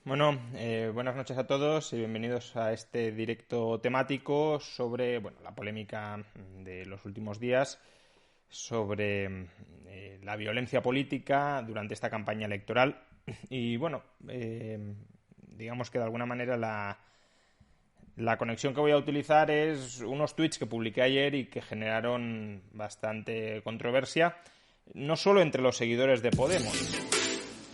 Bueno, buenas noches a todos y bienvenidos a este directo temático sobre la polémica de los últimos días sobre la violencia política durante esta campaña electoral. Y digamos que de alguna manera la conexión que voy a utilizar es unos tweets que publiqué ayer y que generaron bastante controversia, no solo entre los seguidores de Podemos,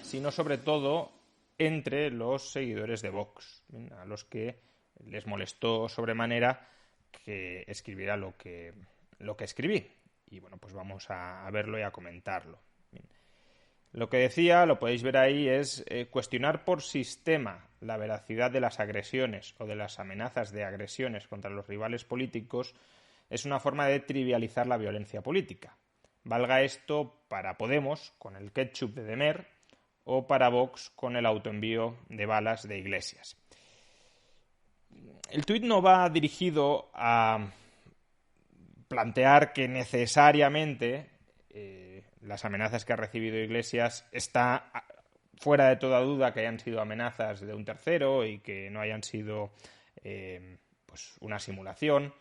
sino sobre todo entre los seguidores de Vox, a los que les molestó sobremanera que escribiera lo que escribí. Y bueno, pues vamos a verlo y a comentarlo. Lo que decía, lo podéis ver ahí, es cuestionar por sistema la veracidad de las agresiones o de las amenazas de agresiones contra los rivales políticos es una forma de trivializar la violencia política. Valga esto para Podemos con el ketchup de Demer o para Vox con el autoenvío de balas de Iglesias. El tuit no va dirigido a plantear que necesariamente las amenazas que ha recibido Iglesias está fuera de toda duda que hayan sido amenazas de un tercero y que no hayan sido una simulación,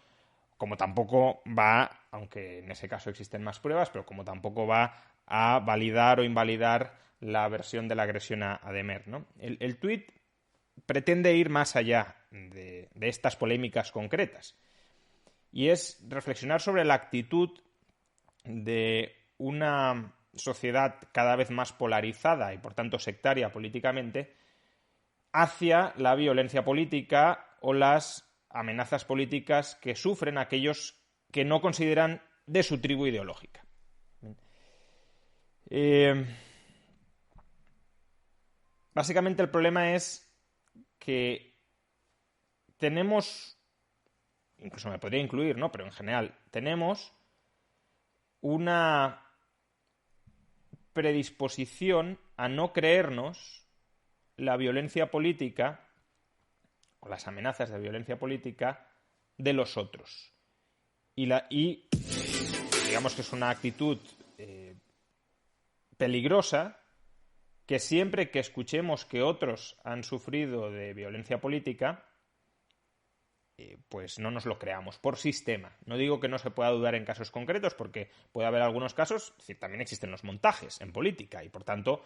como tampoco va, aunque en ese caso existen más pruebas, pero como tampoco va a validar o invalidar la versión de la agresión a Demer, ¿no? El tuit pretende ir más allá de estas polémicas concretas y es reflexionar sobre la actitud de una sociedad cada vez más polarizada y por tanto sectaria políticamente hacia la violencia política o las amenazas políticas que sufren aquellos que no consideran de su tribu ideológica. Básicamente el problema es que tenemos, incluso me podría incluir, ¿no? Pero en general, tenemos una predisposición a no creernos la violencia política o las amenazas de violencia política de los otros. Y digamos que es una actitud peligrosa que siempre que escuchemos que otros han sufrido de violencia política, pues no nos lo creamos, por sistema. No digo que no se pueda dudar en casos concretos, porque puede haber algunos casos, es decir, también existen los montajes en política, y por tanto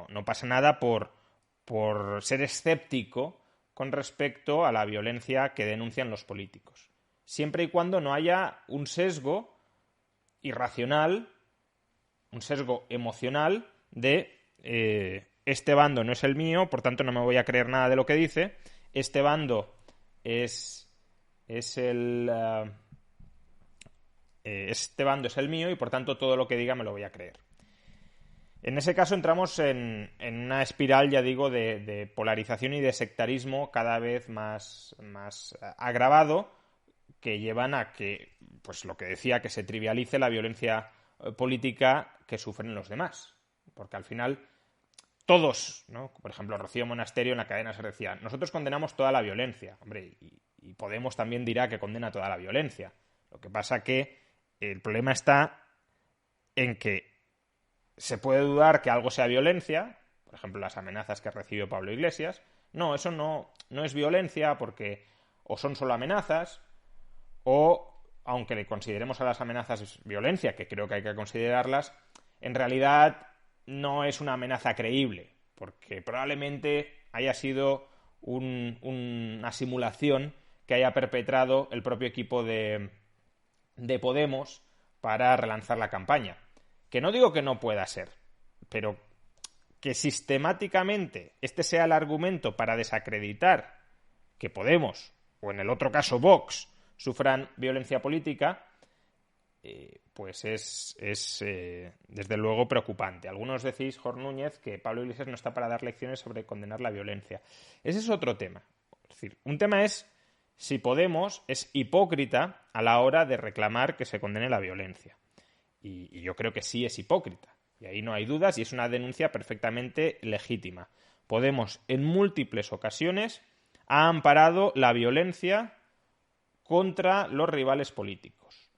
no pasa nada por ser escéptico con respecto a la violencia que denuncian los políticos. Siempre y cuando no haya un sesgo irracional, un sesgo emocional de este bando no es el mío, por tanto no me voy a creer nada de lo que dice, este bando este bando es el mío y por tanto todo lo que diga me lo voy a creer. En ese caso entramos en una espiral, ya digo, de polarización y de sectarismo cada vez más agravado, que llevan a que, pues lo que decía, que se trivialice la violencia política que sufren los demás. Porque al final todos, ¿no? Por ejemplo, Rocío Monasterio en la cadena se decía, nosotros condenamos toda la violencia. Hombre, y Podemos también dirá que condena toda la violencia. Lo que pasa que el problema está en que se puede dudar que algo sea violencia, por ejemplo, las amenazas que recibió Pablo Iglesias. No, eso no es violencia porque o son solo amenazas o, aunque le consideremos a las amenazas violencia, que creo que hay que considerarlas, en realidad no es una amenaza creíble, porque probablemente haya sido una simulación que haya perpetrado el propio equipo de Podemos para relanzar la campaña. Que no digo que no pueda ser, pero que sistemáticamente este sea el argumento para desacreditar que Podemos, o en el otro caso Vox, sufran violencia política, pues es desde luego preocupante. Algunos decís, Jorge Núñez, que Pablo Iglesias no está para dar lecciones sobre condenar la violencia. Ese es otro tema. Es decir, un tema es si Podemos es hipócrita a la hora de reclamar que se condene la violencia. Y yo creo que sí es hipócrita. Y ahí no hay dudas y es una denuncia perfectamente legítima. Podemos, en múltiples ocasiones, ha amparado la violencia contra los rivales políticos,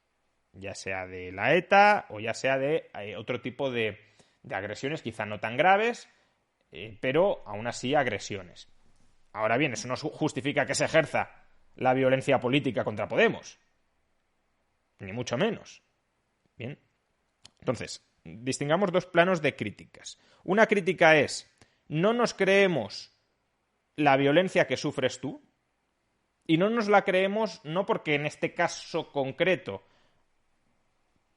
ya sea de la ETA o ya sea de otro tipo de agresiones, quizá no tan graves, pero aún así agresiones. Ahora bien, eso no justifica que se ejerza la violencia política contra Podemos, ni mucho menos. Bien, entonces, distingamos dos planos de críticas. Una crítica es: no nos creemos la violencia que sufres tú, y no nos la creemos no porque en este caso concreto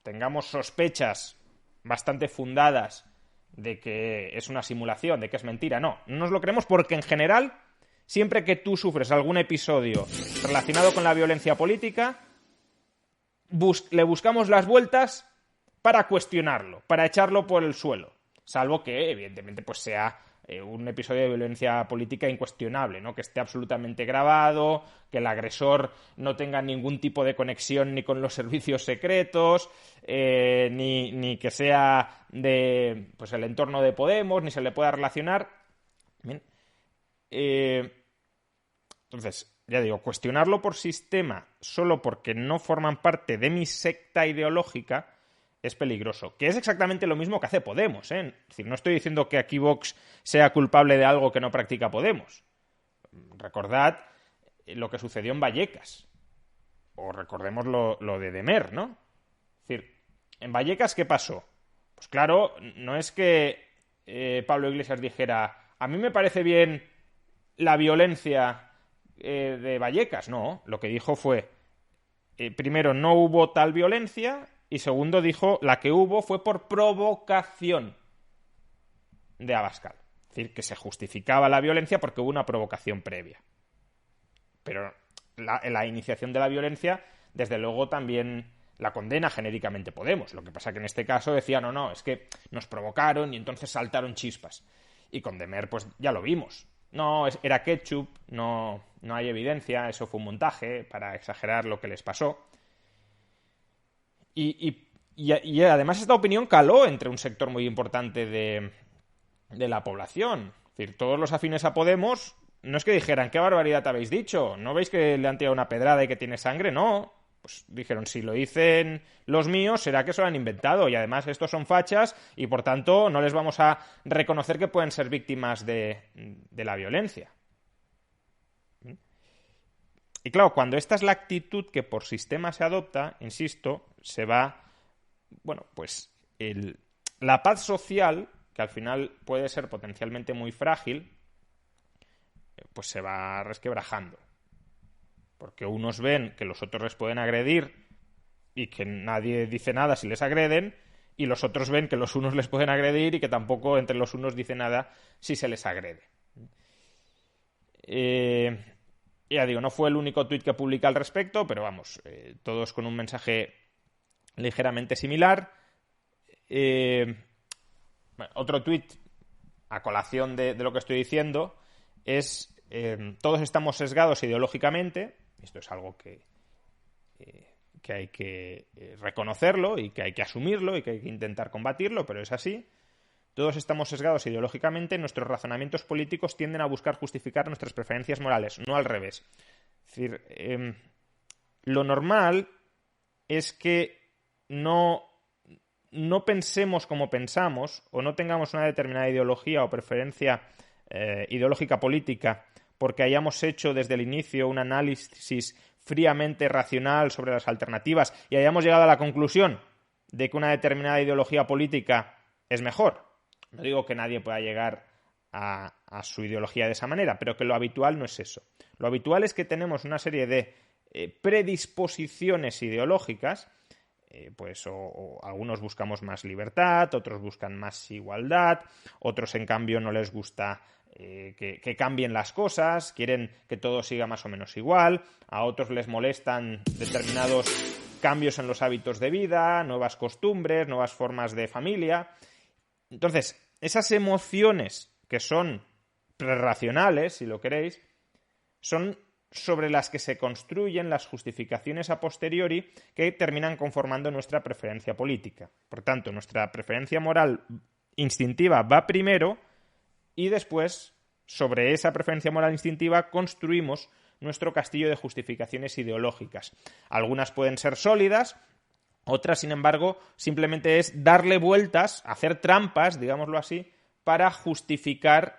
tengamos sospechas bastante fundadas de que es una simulación, de que es mentira. No nos lo creemos porque en general, siempre que tú sufres algún episodio relacionado con la violencia política, le buscamos las vueltas para cuestionarlo, para echarlo por el suelo. Salvo que, evidentemente, pues sea un episodio de violencia política incuestionable, ¿no? Que esté absolutamente grabado, que el agresor no tenga ningún tipo de conexión ni con los servicios secretos, ni que sea de pues el entorno de Podemos, ni se le pueda relacionar. Bien. Entonces, ya digo, cuestionarlo por sistema solo porque no forman parte de mi secta ideológica es peligroso, que es exactamente lo mismo que hace Podemos, ¿eh? Es decir, no estoy diciendo que aquí Vox sea culpable de algo que no practica Podemos. Recordad lo que sucedió en Vallecas, o recordemos lo de Demer, ¿no? Es decir, en Vallecas, ¿qué pasó? Pues claro, no es que Pablo Iglesias dijera: a mí me parece bien la violencia de Vallecas. No, lo que dijo fue, primero, no hubo tal violencia, y segundo, dijo, la que hubo fue por provocación de Abascal. Es decir, que se justificaba la violencia porque hubo una provocación previa. Pero la iniciación de la violencia, desde luego, también la condena genéricamente Podemos. Lo que pasa que en este caso decía, no, es que nos provocaron y entonces saltaron chispas. Y con Demer, pues ya lo vimos. No, era ketchup, no hay evidencia, eso fue un montaje para exagerar lo que les pasó. Y además esta opinión caló entre un sector muy importante de la población. Es decir, todos los afines a Podemos no es que dijeran: ¿qué barbaridad habéis dicho? ¿No veis que le han tirado una pedrada y que tiene sangre? No. Pues dijeron: si lo dicen los míos, será que se lo han inventado. Y además estos son fachas y por tanto no les vamos a reconocer que pueden ser víctimas de la violencia. Y claro, cuando esta es la actitud que por sistema se adopta, insisto, se va, bueno, pues la paz social, que al final puede ser potencialmente muy frágil, pues se va resquebrajando. Porque unos ven que los otros les pueden agredir y que nadie dice nada si les agreden, y los otros ven que los unos les pueden agredir y que tampoco entre los unos dice nada si se les agrede. Ya digo, no fue el único tuit que publica al respecto, pero vamos, todos con un mensaje ligeramente similar. Otro tuit a colación de lo que estoy diciendo es: todos estamos sesgados ideológicamente. Esto es algo que hay que reconocerlo y que hay que asumirlo y que hay que intentar combatirlo, pero es así. Todos estamos sesgados ideológicamente, nuestros razonamientos políticos tienden a buscar justificar nuestras preferencias morales, no al revés. Es decir, lo normal es que no pensemos como pensamos o no tengamos una determinada ideología o preferencia ideológica política porque hayamos hecho desde el inicio un análisis fríamente racional sobre las alternativas y hayamos llegado a la conclusión de que una determinada ideología política es mejor. No digo que nadie pueda llegar a su ideología de esa manera, pero que lo habitual no es eso. Lo habitual es que tenemos una serie de predisposiciones ideológicas, pues o algunos buscamos más libertad, otros buscan más igualdad, otros en cambio no les gusta que cambien las cosas, quieren que todo siga más o menos igual, a otros les molestan determinados cambios en los hábitos de vida, nuevas costumbres, nuevas formas de familia. Entonces, esas emociones que son prerracionales, si lo queréis, son sobre las que se construyen las justificaciones a posteriori que terminan conformando nuestra preferencia política. Por tanto, nuestra preferencia moral instintiva va primero y después, sobre esa preferencia moral instintiva, construimos nuestro castillo de justificaciones ideológicas. Algunas pueden ser sólidas, otras, sin embargo, simplemente es darle vueltas, hacer trampas, digámoslo así, para justificar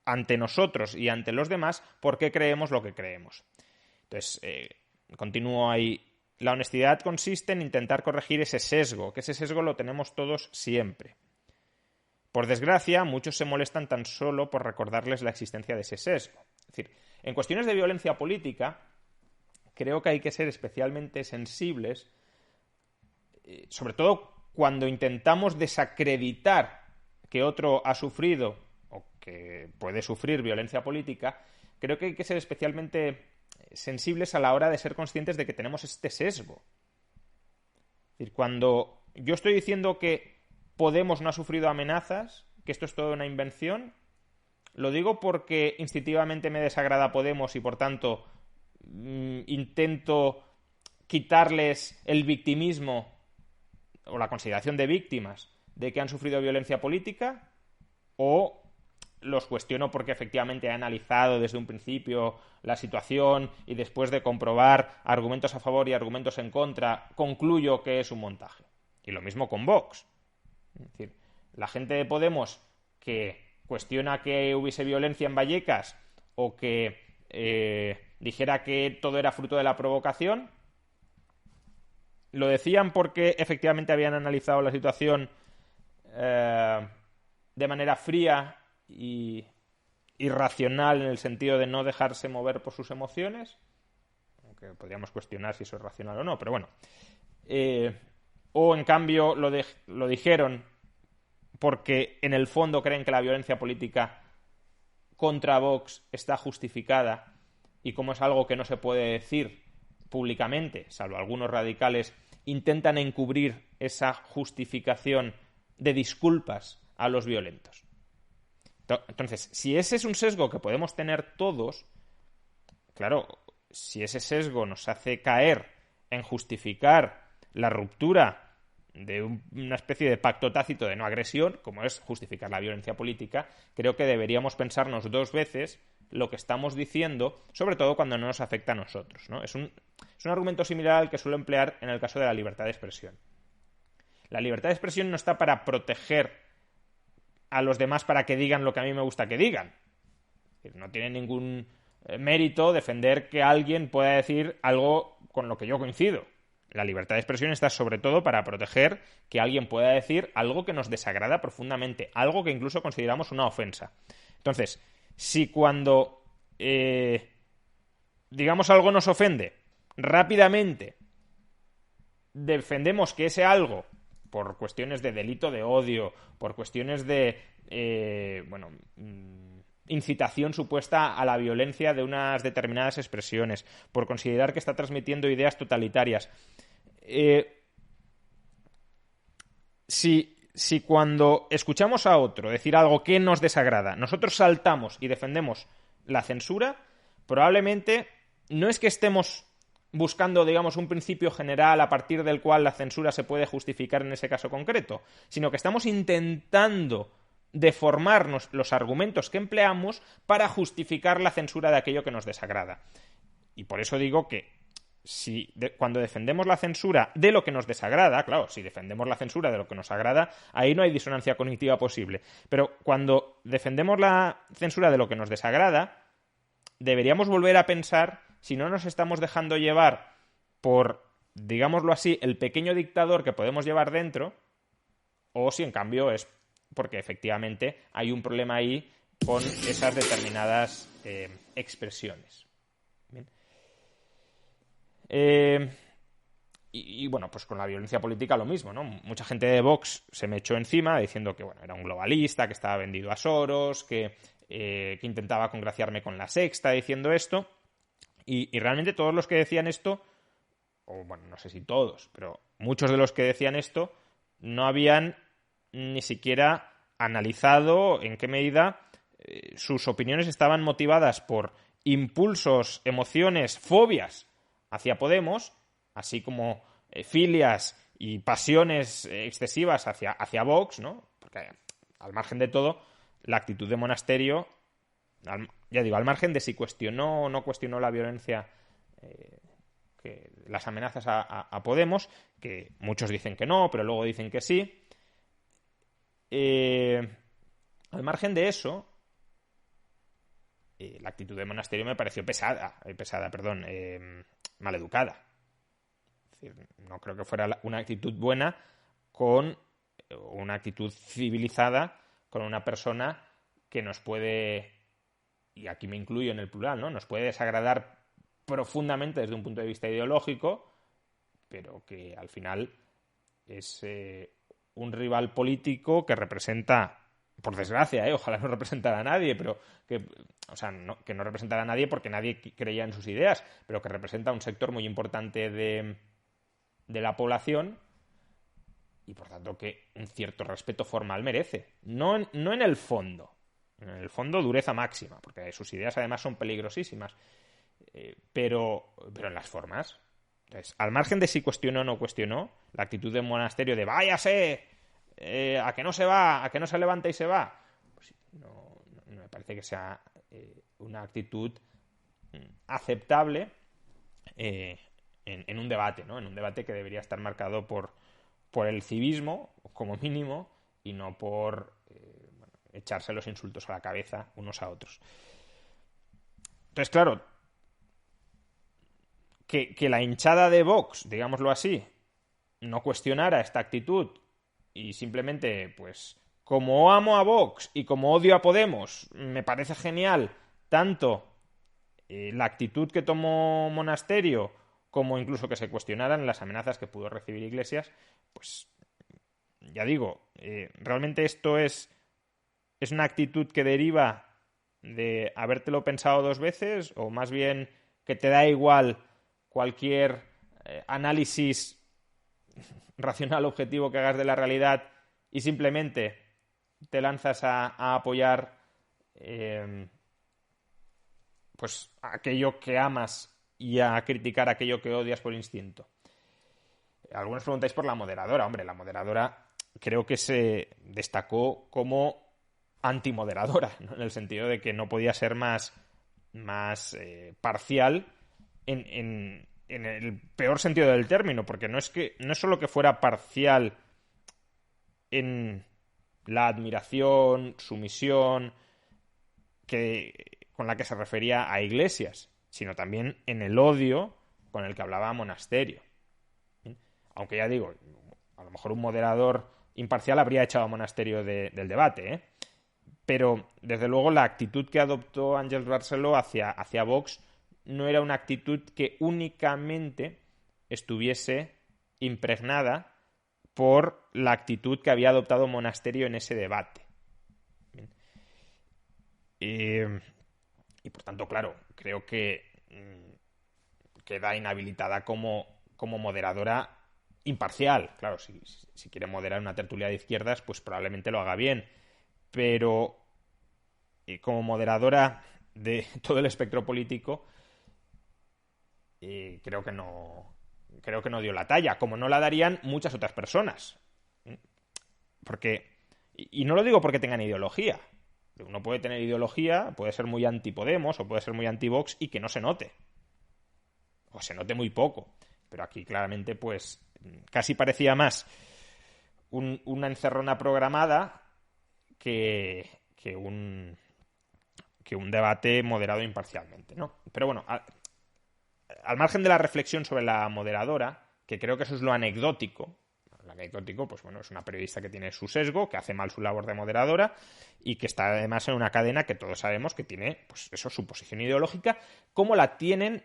ante nosotros y ante los demás por qué creemos lo que creemos. Entonces, continúo ahí. La honestidad consiste en intentar corregir ese sesgo, que ese sesgo lo tenemos todos siempre. Por desgracia, muchos se molestan tan solo por recordarles la existencia de ese sesgo. Es decir, en cuestiones de violencia política, creo que hay que ser especialmente sensibles, sobre todo cuando intentamos desacreditar que otro ha sufrido o que puede sufrir violencia política. Creo que hay que ser especialmente sensibles a la hora de ser conscientes de que tenemos este sesgo. Es decir, cuando yo estoy diciendo que Podemos no ha sufrido amenazas, que esto es toda una invención, lo digo porque instintivamente me desagrada Podemos y por tanto intento quitarles el victimismo o la consideración de víctimas de que han sufrido violencia política, o los cuestiono porque efectivamente he analizado desde un principio la situación y después de comprobar argumentos a favor y argumentos en contra, concluyo que es un montaje. Y lo mismo con Vox. Es decir, la gente de Podemos que cuestiona que hubiese violencia en Vallecas o que dijera que todo era fruto de la provocación, lo decían porque efectivamente habían analizado la situación de manera fría y irracional, en el sentido de no dejarse mover por sus emociones, aunque podríamos cuestionar si eso es racional o no, pero bueno. O en cambio lo dijeron porque en el fondo creen que la violencia política contra Vox está justificada, y como es algo que no se puede decir públicamente, salvo algunos radicales, intentan encubrir esa justificación de disculpas a los violentos. Entonces, si ese es un sesgo que podemos tener todos, claro, si ese sesgo nos hace caer en justificar la ruptura de una especie de pacto tácito de no agresión, como es justificar la violencia política, creo que deberíamos pensarnos dos veces lo que estamos diciendo, sobre todo cuando no nos afecta a nosotros, ¿no? Es un argumento similar al que suelo emplear en el caso de la libertad de expresión. La libertad de expresión no está para proteger a los demás para que digan lo que a mí me gusta que digan. No tiene ningún mérito defender que alguien pueda decir algo con lo que yo coincido. La libertad de expresión está sobre todo para proteger que alguien pueda decir algo que nos desagrada profundamente, algo que incluso consideramos una ofensa. Entonces, si cuando digamos algo nos ofende, rápidamente defendemos que ese algo, por cuestiones de delito de odio, por cuestiones de incitación supuesta a la violencia de unas determinadas expresiones, por considerar que está transmitiendo ideas totalitarias, si cuando escuchamos a otro decir algo que nos desagrada, nosotros saltamos y defendemos la censura, probablemente no es que estemos buscando, digamos, un principio general a partir del cual la censura se puede justificar en ese caso concreto, sino que estamos intentando deformarnos los argumentos que empleamos para justificar la censura de aquello que nos desagrada. Y por eso digo que cuando defendemos la censura de lo que nos desagrada, claro, si defendemos la censura de lo que nos agrada, ahí no hay disonancia cognitiva posible. Pero cuando defendemos la censura de lo que nos desagrada, deberíamos volver a pensar si no nos estamos dejando llevar por, digámoslo así, el pequeño dictador que podemos llevar dentro, o si en cambio es porque efectivamente hay un problema ahí con esas determinadas expresiones. Bien. Y bueno, pues con la violencia política lo mismo, ¿no? Mucha gente de Vox se me echó encima diciendo que, bueno, era un globalista, que estaba vendido a Soros, que intentaba congraciarme con La Sexta diciendo esto. Y realmente todos los que decían esto, o bueno, no sé si todos, pero muchos de los que decían esto no habían ni siquiera analizado en qué medida sus opiniones estaban motivadas por impulsos, emociones, fobias hacia Podemos, así como filias y pasiones excesivas hacia Vox, ¿no? Porque al margen de todo, la actitud de Monasterio, ya digo, al margen de si cuestionó o no cuestionó la violencia, las amenazas a Podemos, que muchos dicen que no, pero luego dicen que sí, al margen de eso, la actitud de Monasterio me pareció maleducada. Es decir, no creo que fuera una actitud buena con una actitud civilizada con una persona que nos puede, y aquí me incluyo en el plural, ¿no? Nos puede desagradar profundamente desde un punto de vista ideológico, pero que al final es un rival político que representa, por desgracia, ojalá no representara a nadie, pero que no representara a nadie porque nadie creía en sus ideas, pero que representa un sector muy importante de la población y por tanto que un cierto respeto formal merece. No en el fondo. En el fondo dureza máxima, porque sus ideas además son peligrosísimas. Pero en las formas. Entonces, al margen de si cuestionó o no cuestionó, la actitud del Monasterio de váyase, a que no se va, a que no se levanta y se va, pues no me parece que sea una actitud aceptable en un debate, ¿no? En un debate que debería estar marcado por el civismo, como mínimo, y no por echarse los insultos a la cabeza unos a otros. Entonces, claro, que la hinchada de Vox, digámoslo así, no cuestionara esta actitud y simplemente, pues, como amo a Vox y como odio a Podemos, me parece genial tanto la actitud que tomó Monasterio como incluso que se cuestionaran las amenazas que pudo recibir Iglesias, pues, ya digo, realmente esto es una actitud que deriva de habértelo pensado dos veces o más bien que te da igual cualquier análisis racional objetivo que hagas de la realidad y simplemente te lanzas a apoyar pues aquello que amas y a criticar aquello que odias por instinto. Algunos preguntáis por la moderadora. Hombre, la moderadora creo que se destacó como antimoderadora, ¿no? En el sentido de que no podía ser más parcial en el peor sentido del término, porque no es solo que fuera parcial en la admiración, sumisión con la que se refería a Iglesias, sino también en el odio con el que hablaba a Monasterio. Aunque ya digo, a lo mejor un moderador imparcial habría echado a Monasterio del debate, pero desde luego la actitud que adoptó Ángel Barceló hacia Vox no era una actitud que únicamente estuviese impregnada por la actitud que había adoptado Monasterio en ese debate. Y por tanto, claro, creo que queda inhabilitada como moderadora imparcial. Claro, si quiere moderar una tertulia de izquierdas, pues probablemente lo haga bien. Pero como moderadora de todo el espectro político, creo que no dio la talla, como no la darían muchas otras personas. Y no lo digo porque tengan ideología. Uno puede tener ideología, puede ser muy anti-Podemos o puede ser muy anti-Vox y que no se note. O se note muy poco. Pero aquí claramente, pues, casi parecía más una encerrona programada que un debate moderado imparcialmente, ¿no? Pero bueno, al margen de la reflexión sobre la moderadora, que creo que eso es lo anecdótico. Lo anecdótico, pues bueno, es una periodista que tiene su sesgo, que hace mal su labor de moderadora y que está además en una cadena que todos sabemos que tiene, pues eso, su posición ideológica, como la tienen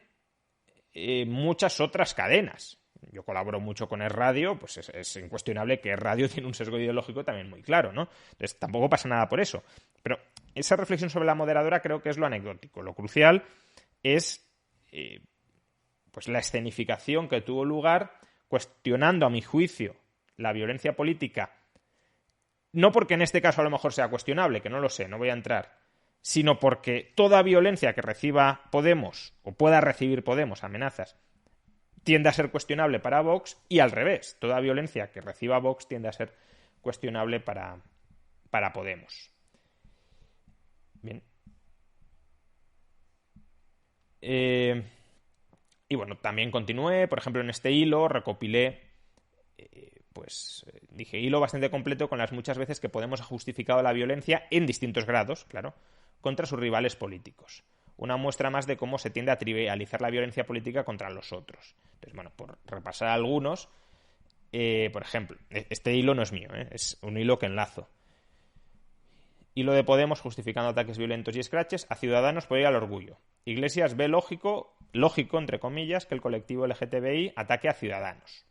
muchas otras cadenas. Yo colaboro mucho con Es Radio, pues es incuestionable que Es Radio tiene un sesgo ideológico también muy claro, ¿no? Entonces tampoco pasa nada por eso. Pero esa reflexión sobre la moderadora creo que es lo anecdótico. Lo crucial es pues la escenificación que tuvo lugar cuestionando, a mi juicio, la violencia política, no porque en este caso a lo mejor sea cuestionable, que no lo sé, no voy a entrar, sino porque toda violencia que reciba Podemos o pueda recibir Podemos, amenazas, tiende a ser cuestionable para Vox y al revés, toda violencia que reciba Vox tiende a ser cuestionable para Podemos. Bien. Y bueno, también continué, por ejemplo, en este hilo recopilé, dije hilo bastante completo con las muchas veces que Podemos ha justificado la violencia en distintos grados, claro, contra sus rivales políticos. una muestra más de cómo se tiende a trivializar la violencia política contra los otros. Entonces, bueno, por repasar algunos, por ejemplo, este hilo no es mío, es un hilo que enlazo. Hilo de Podemos justificando ataques violentos y escraches a Ciudadanos por ir al orgullo. Iglesias ve lógico, entre comillas, que el colectivo LGTBI ataque a Ciudadanos.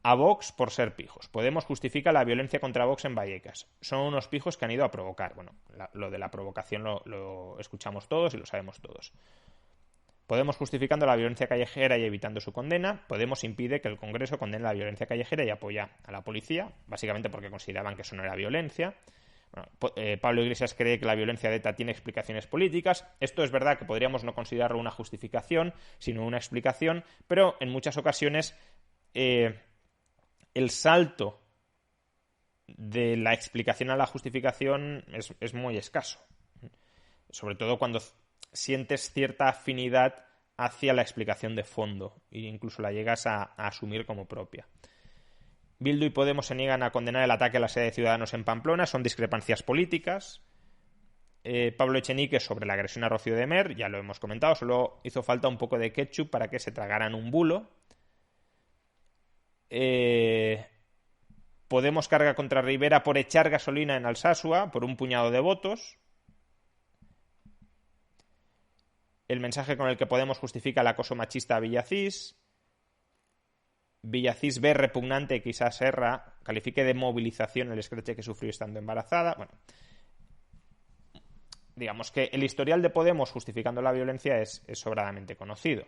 A Vox por ser pijos. Podemos justifica la violencia contra Vox en Vallecas. Son unos pijos que han ido a provocar. Bueno, lo de la provocación lo escuchamos todos y lo sabemos todos. Podemos justificando la violencia callejera y evitando su condena. Podemos impide que el Congreso condene la violencia callejera y apoya a la policía, básicamente porque consideraban que eso no era violencia. Bueno, Pablo Iglesias cree que la violencia de ETA tiene explicaciones políticas. Esto es verdad que podríamos no considerarlo una justificación, sino una explicación, pero en muchas ocasiones el salto de la explicación a la justificación es muy escaso. Sobre todo cuando sientes cierta afinidad hacia la explicación de fondo e incluso la llegas a asumir como propia. Bildu y Podemos se niegan a condenar el ataque a la sede de Ciudadanos en Pamplona, son discrepancias políticas. Pablo Echenique sobre la agresión a Rocío de Mer, ya lo hemos comentado, solo hizo falta un poco de ketchup para que se tragaran un bulo. Podemos carga contra Rivera por echar gasolina en Alsasua por un puñado de votos. El mensaje con el que Podemos justifica el acoso machista a Villacís. Villacís ve repugnante que Isa Serra califique de movilización el escrache que sufrió estando embarazada. Bueno, digamos que el historial de Podemos justificando la violencia es sobradamente conocido.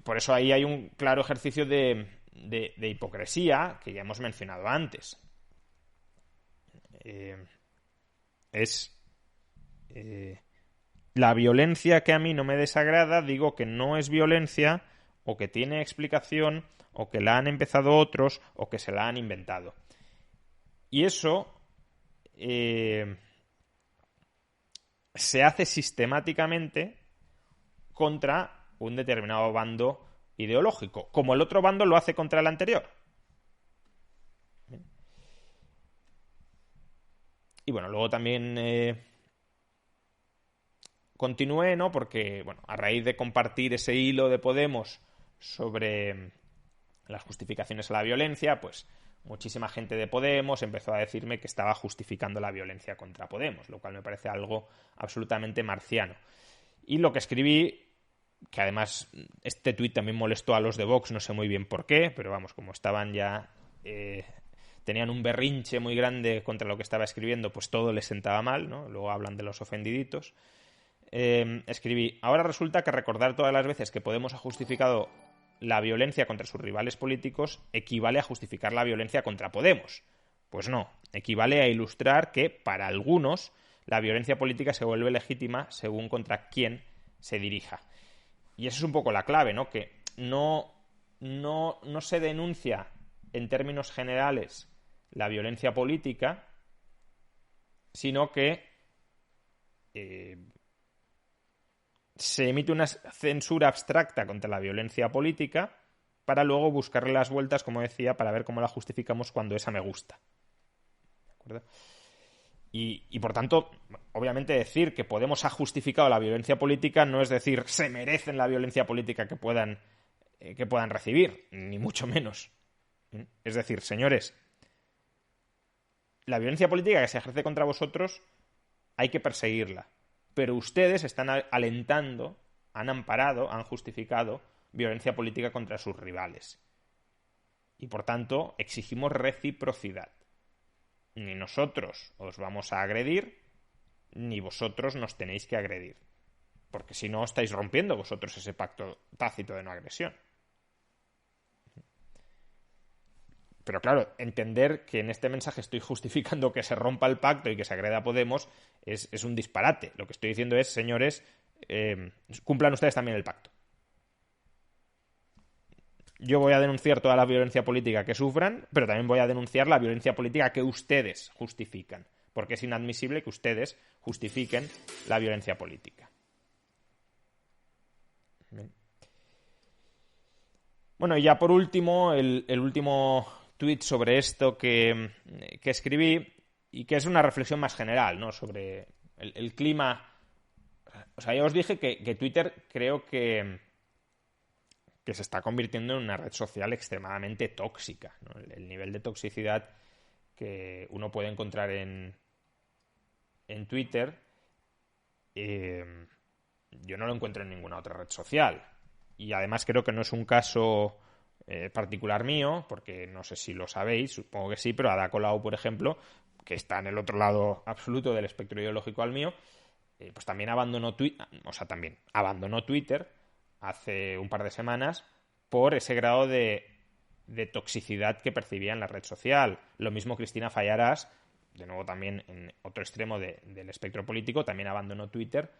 Por eso ahí hay un claro ejercicio de hipocresía que ya hemos mencionado antes. La violencia que a mí no me desagrada, digo que no es violencia o que tiene explicación o que la han empezado otros o que se la han inventado. Y eso se hace sistemáticamente contra un determinado bando ideológico, como el otro bando lo hace contra el anterior. Y bueno, luego también continué, ¿no? Porque, bueno, a raíz de compartir ese hilo de Podemos sobre las justificaciones a la violencia, pues muchísima gente de Podemos empezó a decirme que estaba justificando la violencia contra Podemos, lo cual me parece algo absolutamente marciano. Y lo que escribí, que además este tuit también molestó a los de Vox, no sé muy bien por qué, pero vamos, como estaban ya tenían un berrinche muy grande contra lo que estaba escribiendo, pues todo les sentaba mal, ¿no? Luego hablan de los ofendiditos. Escribí: ahora resulta que recordar todas las veces que Podemos ha justificado la violencia contra sus rivales políticos equivale a justificar la violencia contra Podemos. Pues no, equivale a ilustrar que, para algunos, la violencia política se vuelve legítima según contra quién se dirija. Y esa es un poco la clave, ¿no? Que no se denuncia en términos generales la violencia política, sino que se emite una censura abstracta contra la violencia política para luego buscarle las vueltas, como decía, para ver cómo la justificamos cuando esa me gusta. ¿De acuerdo? Y por tanto, obviamente decir que Podemos ha justificado la violencia política no es decir se merecen la violencia política que puedan recibir, ni mucho menos. Es decir, señores, la violencia política que se ejerce contra vosotros hay que perseguirla. Pero ustedes están alentando, han amparado, han justificado violencia política contra sus rivales. Y por tanto, exigimos reciprocidad. Ni nosotros os vamos a agredir, ni vosotros nos tenéis que agredir. Porque si no, estáis rompiendo vosotros ese pacto tácito de no agresión. Pero claro, entender que en este mensaje estoy justificando que se rompa el pacto y que se agreda a Podemos es un disparate. Lo que estoy diciendo es, señores, cumplan ustedes también el pacto. Yo voy a denunciar toda la violencia política que sufran, pero también voy a denunciar la violencia política que ustedes justifican, porque es inadmisible que ustedes justifiquen la violencia política. Bien. Bueno, y ya por último, el último tuit sobre esto que escribí, y que es una reflexión más general, ¿no? sobre el clima... O sea, ya os dije que Twitter creo que se está convirtiendo en una red social extremadamente tóxica, ¿no? El nivel de toxicidad que uno puede encontrar en Twitter, yo no lo encuentro en ninguna otra red social. Y además creo que no es un caso particular mío, porque no sé si lo sabéis, supongo que sí, pero Ada Colau, por ejemplo, que está en el otro lado absoluto del espectro ideológico al mío, pues también abandonó Twitter hace un par de semanas por ese grado de toxicidad que percibía en la red social. Lo mismo Cristina Fallarás, de nuevo también en otro extremo del espectro político, también abandonó Twitter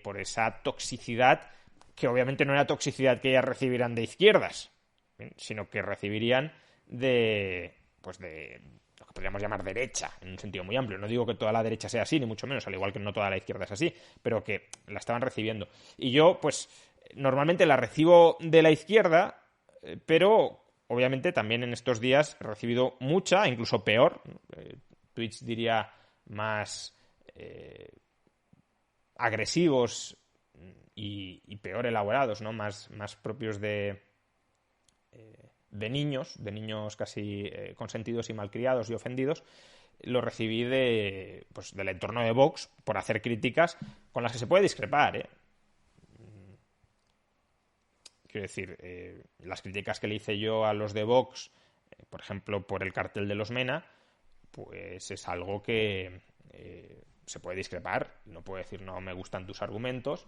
por esa toxicidad, que obviamente no era toxicidad que ellas recibieran de izquierdas, sino que recibirían de lo que podríamos llamar derecha, en un sentido muy amplio. No digo que toda la derecha sea así, ni mucho menos, al igual que no toda la izquierda es así, pero que la estaban recibiendo. Y yo, pues, normalmente la recibo de la izquierda, pero obviamente también en estos días he recibido mucha, incluso peor, tweets diría más agresivos y peor elaborados, ¿no? Más propios de niños casi consentidos y malcriados y ofendidos, lo recibí del entorno de Vox por hacer críticas con las que se puede discrepar, ¿eh? Quiero decir, las críticas que le hice yo a los de Vox, por ejemplo, por el cartel de los Mena, pues es algo que se puede discrepar. No puedo decir no me gustan tus argumentos.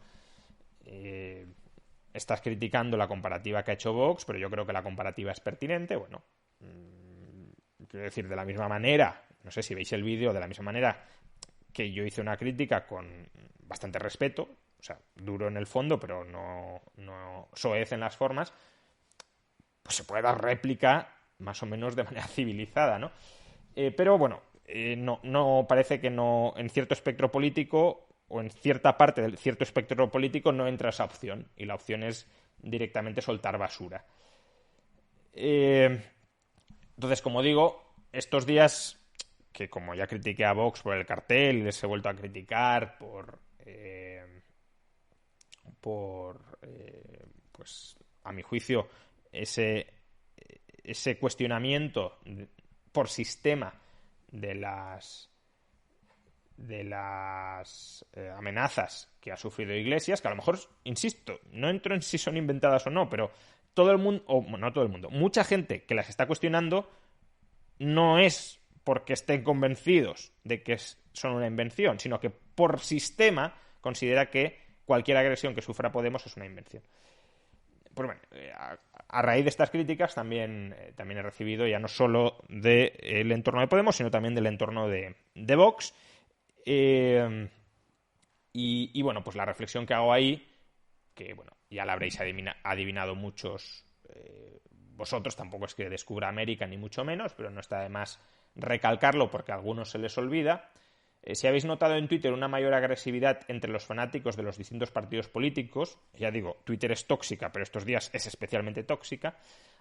Estás criticando la comparativa que ha hecho Vox, pero yo creo que la comparativa es pertinente. Bueno, quiero decir, de la misma manera, no sé si veis el vídeo, de la misma manera que yo hice una crítica con bastante respeto, o sea, duro en el fondo, pero no soez en las formas, pues se puede dar réplica más o menos de manera civilizada, ¿no? Pero bueno, no parece que no en cierto espectro político o en cierta parte del cierto espectro político no entra esa opción, y la opción es directamente soltar basura. Entonces, como digo, estos días que como ya critiqué a Vox por el cartel y les he vuelto a criticar pues a mi juicio ese cuestionamiento por sistema de las amenazas que ha sufrido Iglesias, que a lo mejor, insisto, no entro en si son inventadas o no, pero todo el mundo, o bueno, no todo el mundo, mucha gente que las está cuestionando no es porque estén convencidos de que son una invención, sino que por sistema considera que cualquier agresión que sufra Podemos es una invención. Pues bueno, a raíz de estas críticas también he recibido ya no solo del entorno de Podemos, sino también del entorno de Vox. Y bueno, pues la reflexión que hago ahí, que bueno, ya la habréis adivinado muchos vosotros, tampoco es que descubra América ni mucho menos, pero no está de más recalcarlo porque a algunos se les olvida. Si habéis notado en Twitter una mayor agresividad entre los fanáticos de los distintos partidos políticos, ya digo, Twitter es tóxica, pero estos días es especialmente tóxica,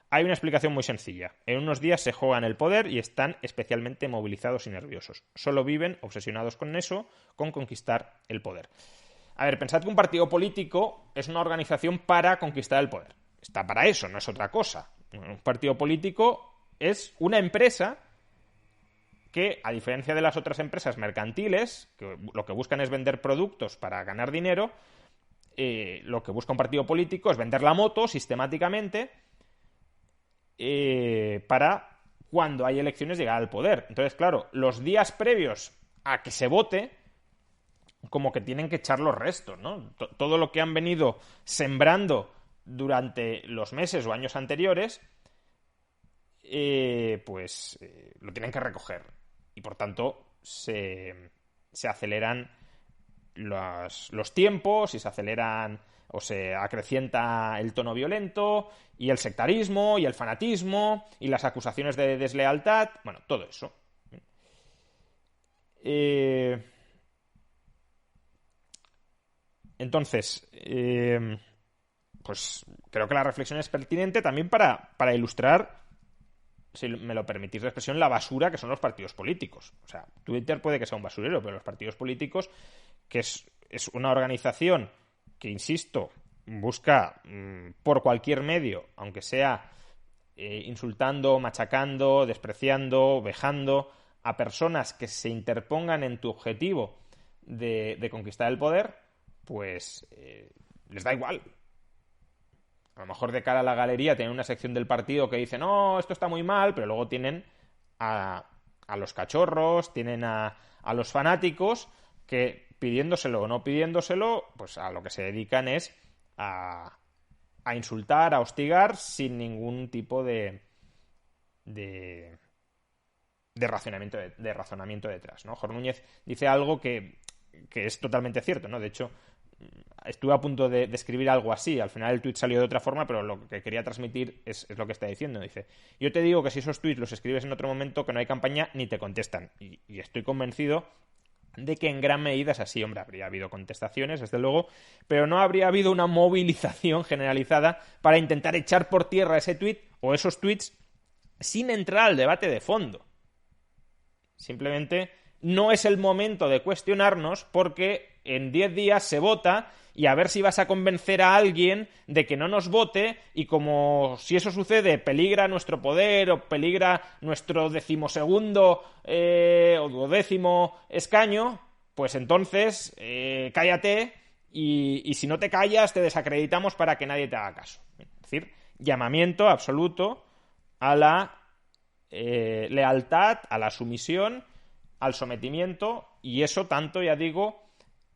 hay una explicación muy sencilla. En unos días se juegan el poder y están especialmente movilizados y nerviosos. Solo viven obsesionados con eso, con conquistar el poder. A ver, pensad que un partido político es una organización para conquistar el poder. Está para eso, no es otra cosa. Un partido político es una empresa que, a diferencia de las otras empresas mercantiles, que lo que buscan es vender productos para ganar dinero, lo que busca un partido político es vender la moto sistemáticamente para, cuando hay elecciones, llegar al poder. Entonces, claro, los días previos a que se vote, como que tienen que echar los restos, ¿no? Todo lo que han venido sembrando durante los meses o años anteriores, lo tienen que recoger. Y por tanto se aceleran los tiempos y se aceleran o se acrecienta el tono violento y el sectarismo y el fanatismo y las acusaciones de deslealtad. Bueno, todo eso. Entonces, pues creo que la reflexión es pertinente también para ilustrar si me lo permitís la expresión, la basura que son los partidos políticos. O sea, Twitter puede que sea un basurero, pero los partidos políticos, que es una organización que, insisto, busca por cualquier medio, aunque sea insultando, machacando, despreciando, vejando a personas que se interpongan en tu objetivo de conquistar el poder, pues les da igual. A lo mejor de cara a la galería tienen una sección del partido que dice no, esto está muy mal, pero luego tienen a los cachorros, tienen a los fanáticos que pidiéndoselo o no pidiéndoselo, pues a lo que se dedican es a insultar, a hostigar sin ningún tipo de razonamiento detrás, ¿no? Jorge Núñez dice algo que es totalmente cierto, ¿no? De hecho, estuve a punto de escribir algo así. Al final el tuit salió de otra forma, pero lo que quería transmitir es lo que está diciendo. Dice, yo te digo que si esos tuits los escribes en otro momento, que no hay campaña, ni te contestan. Y estoy convencido de que en gran medida es así. Hombre, habría habido contestaciones, desde luego, pero no habría habido una movilización generalizada para intentar echar por tierra ese tuit o esos tuits sin entrar al debate de fondo. Simplemente no es el momento de cuestionarnos porque en 10 días se vota y a ver si vas a convencer a alguien de que no nos vote y como si eso sucede peligra nuestro poder o peligra nuestro 12º o 12º escaño, pues entonces cállate y si no te callas te desacreditamos para que nadie te haga caso. Es decir, llamamiento absoluto a la lealtad, a la sumisión, al sometimiento, y eso tanto, ya digo,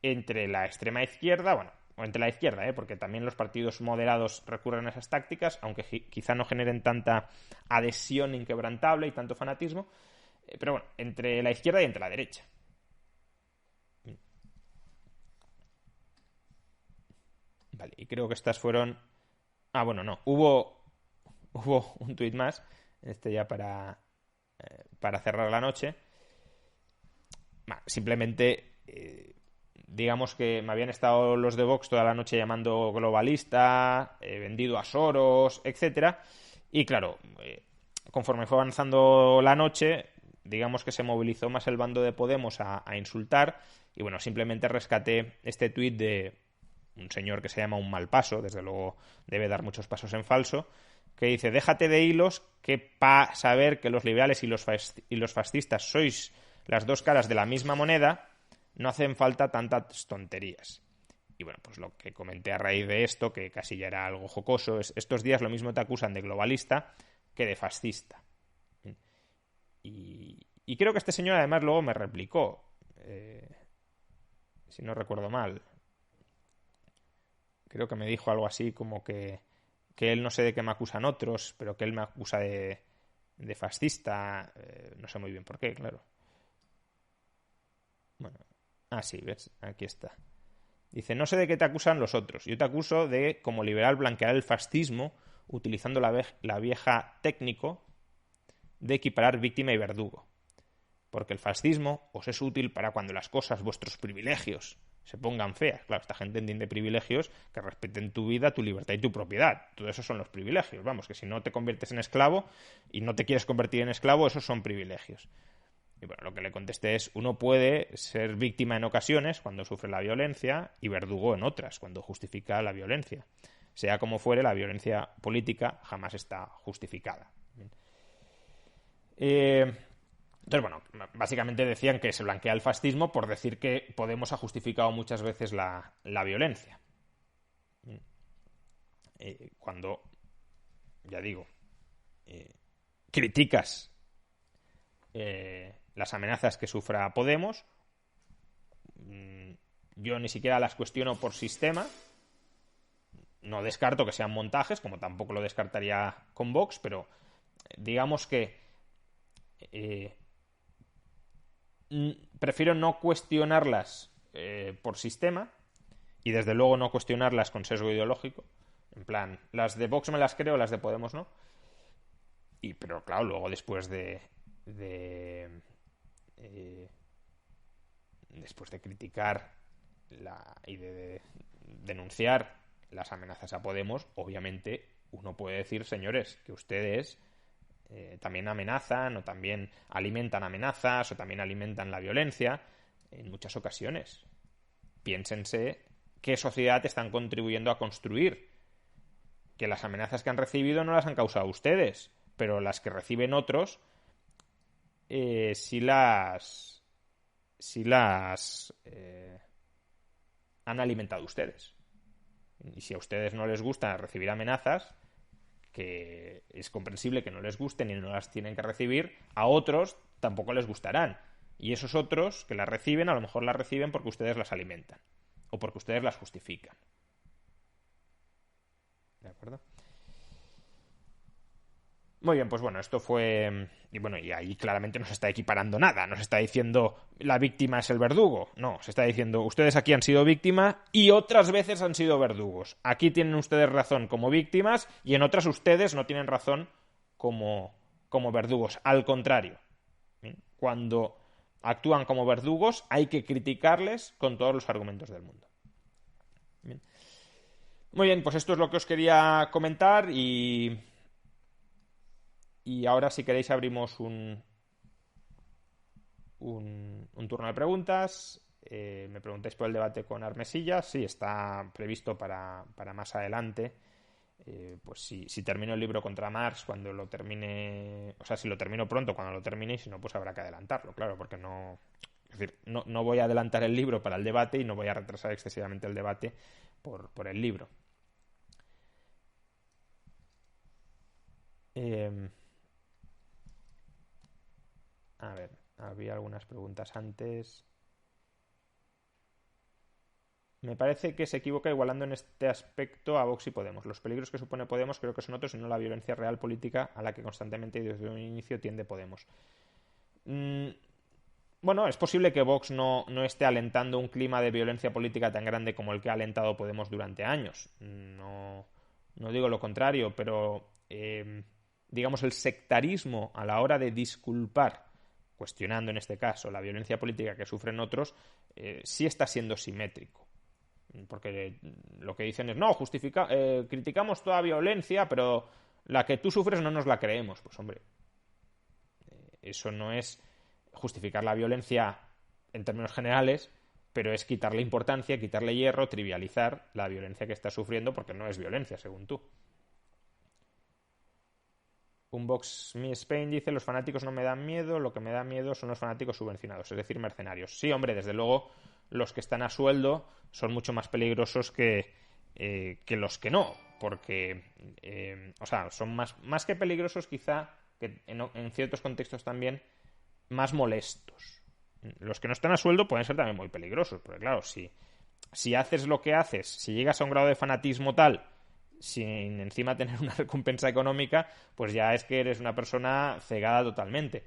entre la extrema izquierda, bueno, o entre la izquierda, porque también los partidos moderados recurren a esas tácticas, aunque quizá no generen tanta adhesión inquebrantable y tanto fanatismo, pero bueno, entre la izquierda y entre la derecha. Vale, y creo que estas fueron... Ah, bueno, no, hubo un tuit más, ya para cerrar la noche. Simplemente, digamos que me habían estado los de Vox toda la noche llamando globalista, vendido a Soros, etcétera. Y claro, conforme fue avanzando la noche, digamos que se movilizó más el bando de Podemos a insultar. Y bueno, simplemente rescaté este tuit de un señor que se llama Un Malpaso, desde luego debe dar muchos pasos en falso, que dice, déjate de hilos, que pa saber que los liberales y los fascistas sois las dos caras de la misma moneda, no hacen falta tantas tonterías. Y bueno, pues lo que comenté a raíz de esto, que casi ya era algo jocoso, es estos días lo mismo te acusan de globalista que de fascista. Y creo que este señor además luego me replicó, si no recuerdo mal. Creo que me dijo algo así como que él no sé de qué me acusan otros, pero que él me acusa de fascista, no sé muy bien por qué, claro. Bueno, sí, ¿ves? Aquí está. Dice, no sé de qué te acusan los otros. Yo te acuso de, como liberal, blanquear el fascismo utilizando la vieja técnico de equiparar víctima y verdugo. Porque el fascismo os es útil para cuando las cosas, vuestros privilegios, se pongan feas. Claro, esta gente entiende privilegios que respeten tu vida, tu libertad y tu propiedad. Todo eso son los privilegios. Vamos, que si no te conviertes en esclavo y no te quieres convertir en esclavo, esos son privilegios. Y bueno, lo que le contesté es, uno puede ser víctima en ocasiones cuando sufre la violencia y verdugo en otras, cuando justifica la violencia. Sea como fuere, la violencia política jamás está justificada. Entonces, bueno, básicamente decían que se blanquea el fascismo por decir que Podemos ha justificado muchas veces la violencia. Cuando, ya digo, criticas las amenazas que sufra Podemos, yo ni siquiera las cuestiono por sistema. No descarto que sean montajes, como tampoco lo descartaría con Vox, pero digamos que prefiero no cuestionarlas por sistema y desde luego no cuestionarlas con sesgo ideológico. En plan, las de Vox me las creo, las de Podemos no. Pero claro, luego después después de criticar y de denunciar las amenazas a Podemos, obviamente uno puede decir, señores, que ustedes también amenazan o también alimentan amenazas o también alimentan la violencia en muchas ocasiones. Piénsense qué sociedad están contribuyendo a construir. Que las amenazas que han recibido no las han causado ustedes, pero las que reciben otros sí las han alimentado ustedes. Y si a ustedes no les gusta recibir amenazas, que es comprensible que no les gusten y no las tienen que recibir, a otros tampoco les gustarán. Y esos otros que las reciben, a lo mejor las reciben porque ustedes las alimentan o porque ustedes las justifican. ¿De acuerdo? Muy bien, pues bueno, esto fue... Y bueno, y ahí claramente no se está equiparando nada. No se está diciendo la víctima es el verdugo. No, se está diciendo ustedes aquí han sido víctimas y otras veces han sido verdugos. Aquí tienen ustedes razón como víctimas y en otras ustedes no tienen razón como verdugos. Al contrario, ¿bien? Cuando actúan como verdugos hay que criticarles con todos los argumentos del mundo. Bien. Muy bien, pues esto es lo que os quería comentar y ahora, si queréis, abrimos un turno de preguntas. Me preguntáis por el debate con Armesillas. Sí, está previsto para más adelante. Pues si termino el libro contra Marx cuando lo termine... O sea, si lo termino pronto cuando lo termine y si no, pues habrá que adelantarlo, claro, porque no... Es decir, no voy a adelantar el libro para el debate y no voy a retrasar excesivamente el debate por el libro. A ver, había algunas preguntas antes. Me parece que se equivoca igualando en este aspecto a Vox y Podemos. Los peligros que supone Podemos creo que son otros y no la violencia real política a la que constantemente y desde un inicio tiende Podemos. Bueno, es posible que Vox no esté alentando un clima de violencia política tan grande como el que ha alentado Podemos durante años. No digo lo contrario, pero digamos el sectarismo a la hora de disculpar, cuestionando en este caso la violencia política que sufren otros, sí está siendo simétrico. Porque lo que dicen es, no, criticamos toda violencia, pero la que tú sufres no nos la creemos. Pues hombre, eso no es justificar la violencia en términos generales, pero es quitarle importancia, quitarle hierro, trivializar la violencia que está sufriendo porque no es violencia, según tú. Un Vox Me Spain dice, los fanáticos no me dan miedo, lo que me da miedo son los fanáticos subvencionados, es decir, mercenarios. Sí, hombre, desde luego los que están a sueldo son mucho más peligrosos que los que no, porque, o sea, son más que peligrosos quizá, que en ciertos contextos también, más molestos. Los que no están a sueldo pueden ser también muy peligrosos, porque claro, si haces lo que haces, si llegas a un grado de fanatismo tal, sin encima tener una recompensa económica, pues ya es que eres una persona cegada totalmente.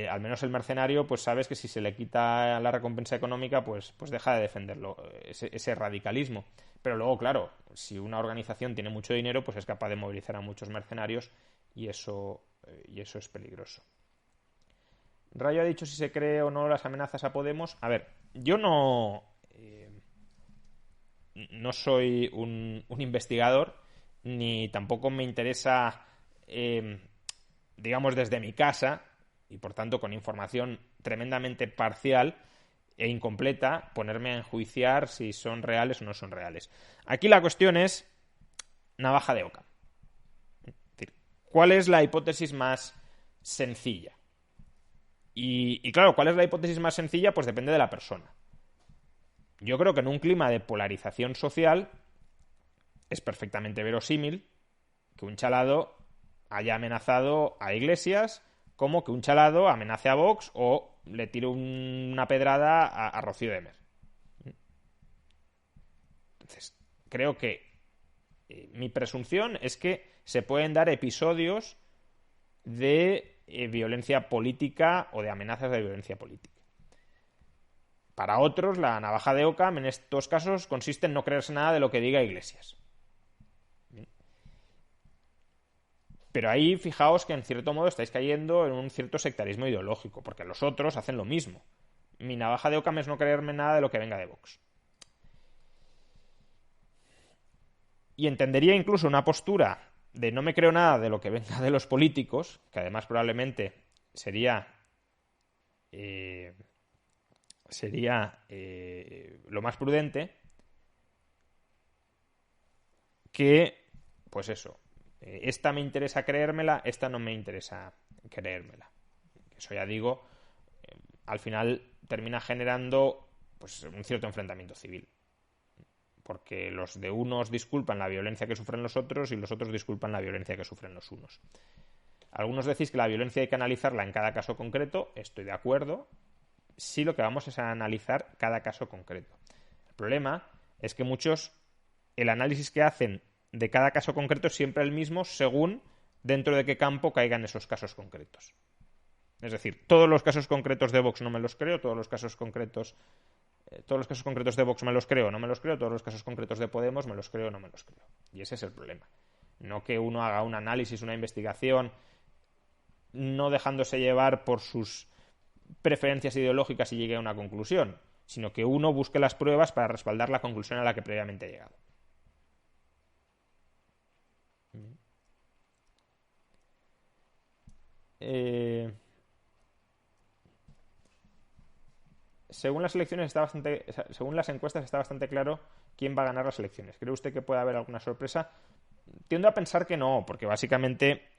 Al menos el mercenario, pues sabes que si se le quita la recompensa económica, pues deja de defenderlo, ese radicalismo. Pero luego, claro, si una organización tiene mucho dinero, pues es capaz de movilizar a muchos mercenarios y eso es peligroso. Rayo ha dicho si se cree o no las amenazas a Podemos. A ver, yo no soy un investigador, ni tampoco me interesa, digamos, desde mi casa, y por tanto con información tremendamente parcial e incompleta, ponerme a enjuiciar si son reales o no son reales. Aquí la cuestión es navaja de Occam. Es decir, ¿cuál es la hipótesis más sencilla? Y claro, ¿cuál es la hipótesis más sencilla? Pues depende de la persona. Yo creo que en un clima de polarización social es perfectamente verosímil que un chalado haya amenazado a Iglesias como que un chalado amenace a Vox o le tire una pedrada a Rocío Demer. Entonces, creo que mi presunción es que se pueden dar episodios de violencia política o de amenazas de violencia política. Para otros, la navaja de Occam en estos casos consiste en no creerse nada de lo que diga Iglesias. Pero ahí fijaos que en cierto modo estáis cayendo en un cierto sectarismo ideológico, porque los otros hacen lo mismo. Mi navaja de Occam es no creerme nada de lo que venga de Vox. Y entendería incluso una postura de no me creo nada de lo que venga de los políticos, que además probablemente sería lo más prudente, que, pues eso, esta me interesa creérmela, esta no me interesa creérmela. Eso ya digo, al final termina generando pues un cierto enfrentamiento civil. Porque los de unos disculpan la violencia que sufren los otros y los otros disculpan la violencia que sufren los unos. Algunos decís que la violencia hay que analizarla en cada caso concreto, estoy de acuerdo. Sí, lo que vamos es a analizar cada caso concreto. El problema es que muchos, el análisis que hacen de cada caso concreto es siempre el mismo según dentro de qué campo caigan esos casos concretos. Es decir, todos los casos concretos de Vox no me los creo, todos los casos concretos de Vox me los creo, no me los creo, todos los casos concretos de Podemos me los creo, no me los creo. Y ese es el problema. No que uno haga un análisis, una investigación, no dejándose llevar por sus preferencias ideológicas y llegue a una conclusión, sino que uno busque las pruebas para respaldar la conclusión a la que previamente ha llegado. Según las encuestas está bastante claro quién va a ganar las elecciones. ¿Cree usted que puede haber alguna sorpresa? Tiendo a pensar que no, porque básicamente,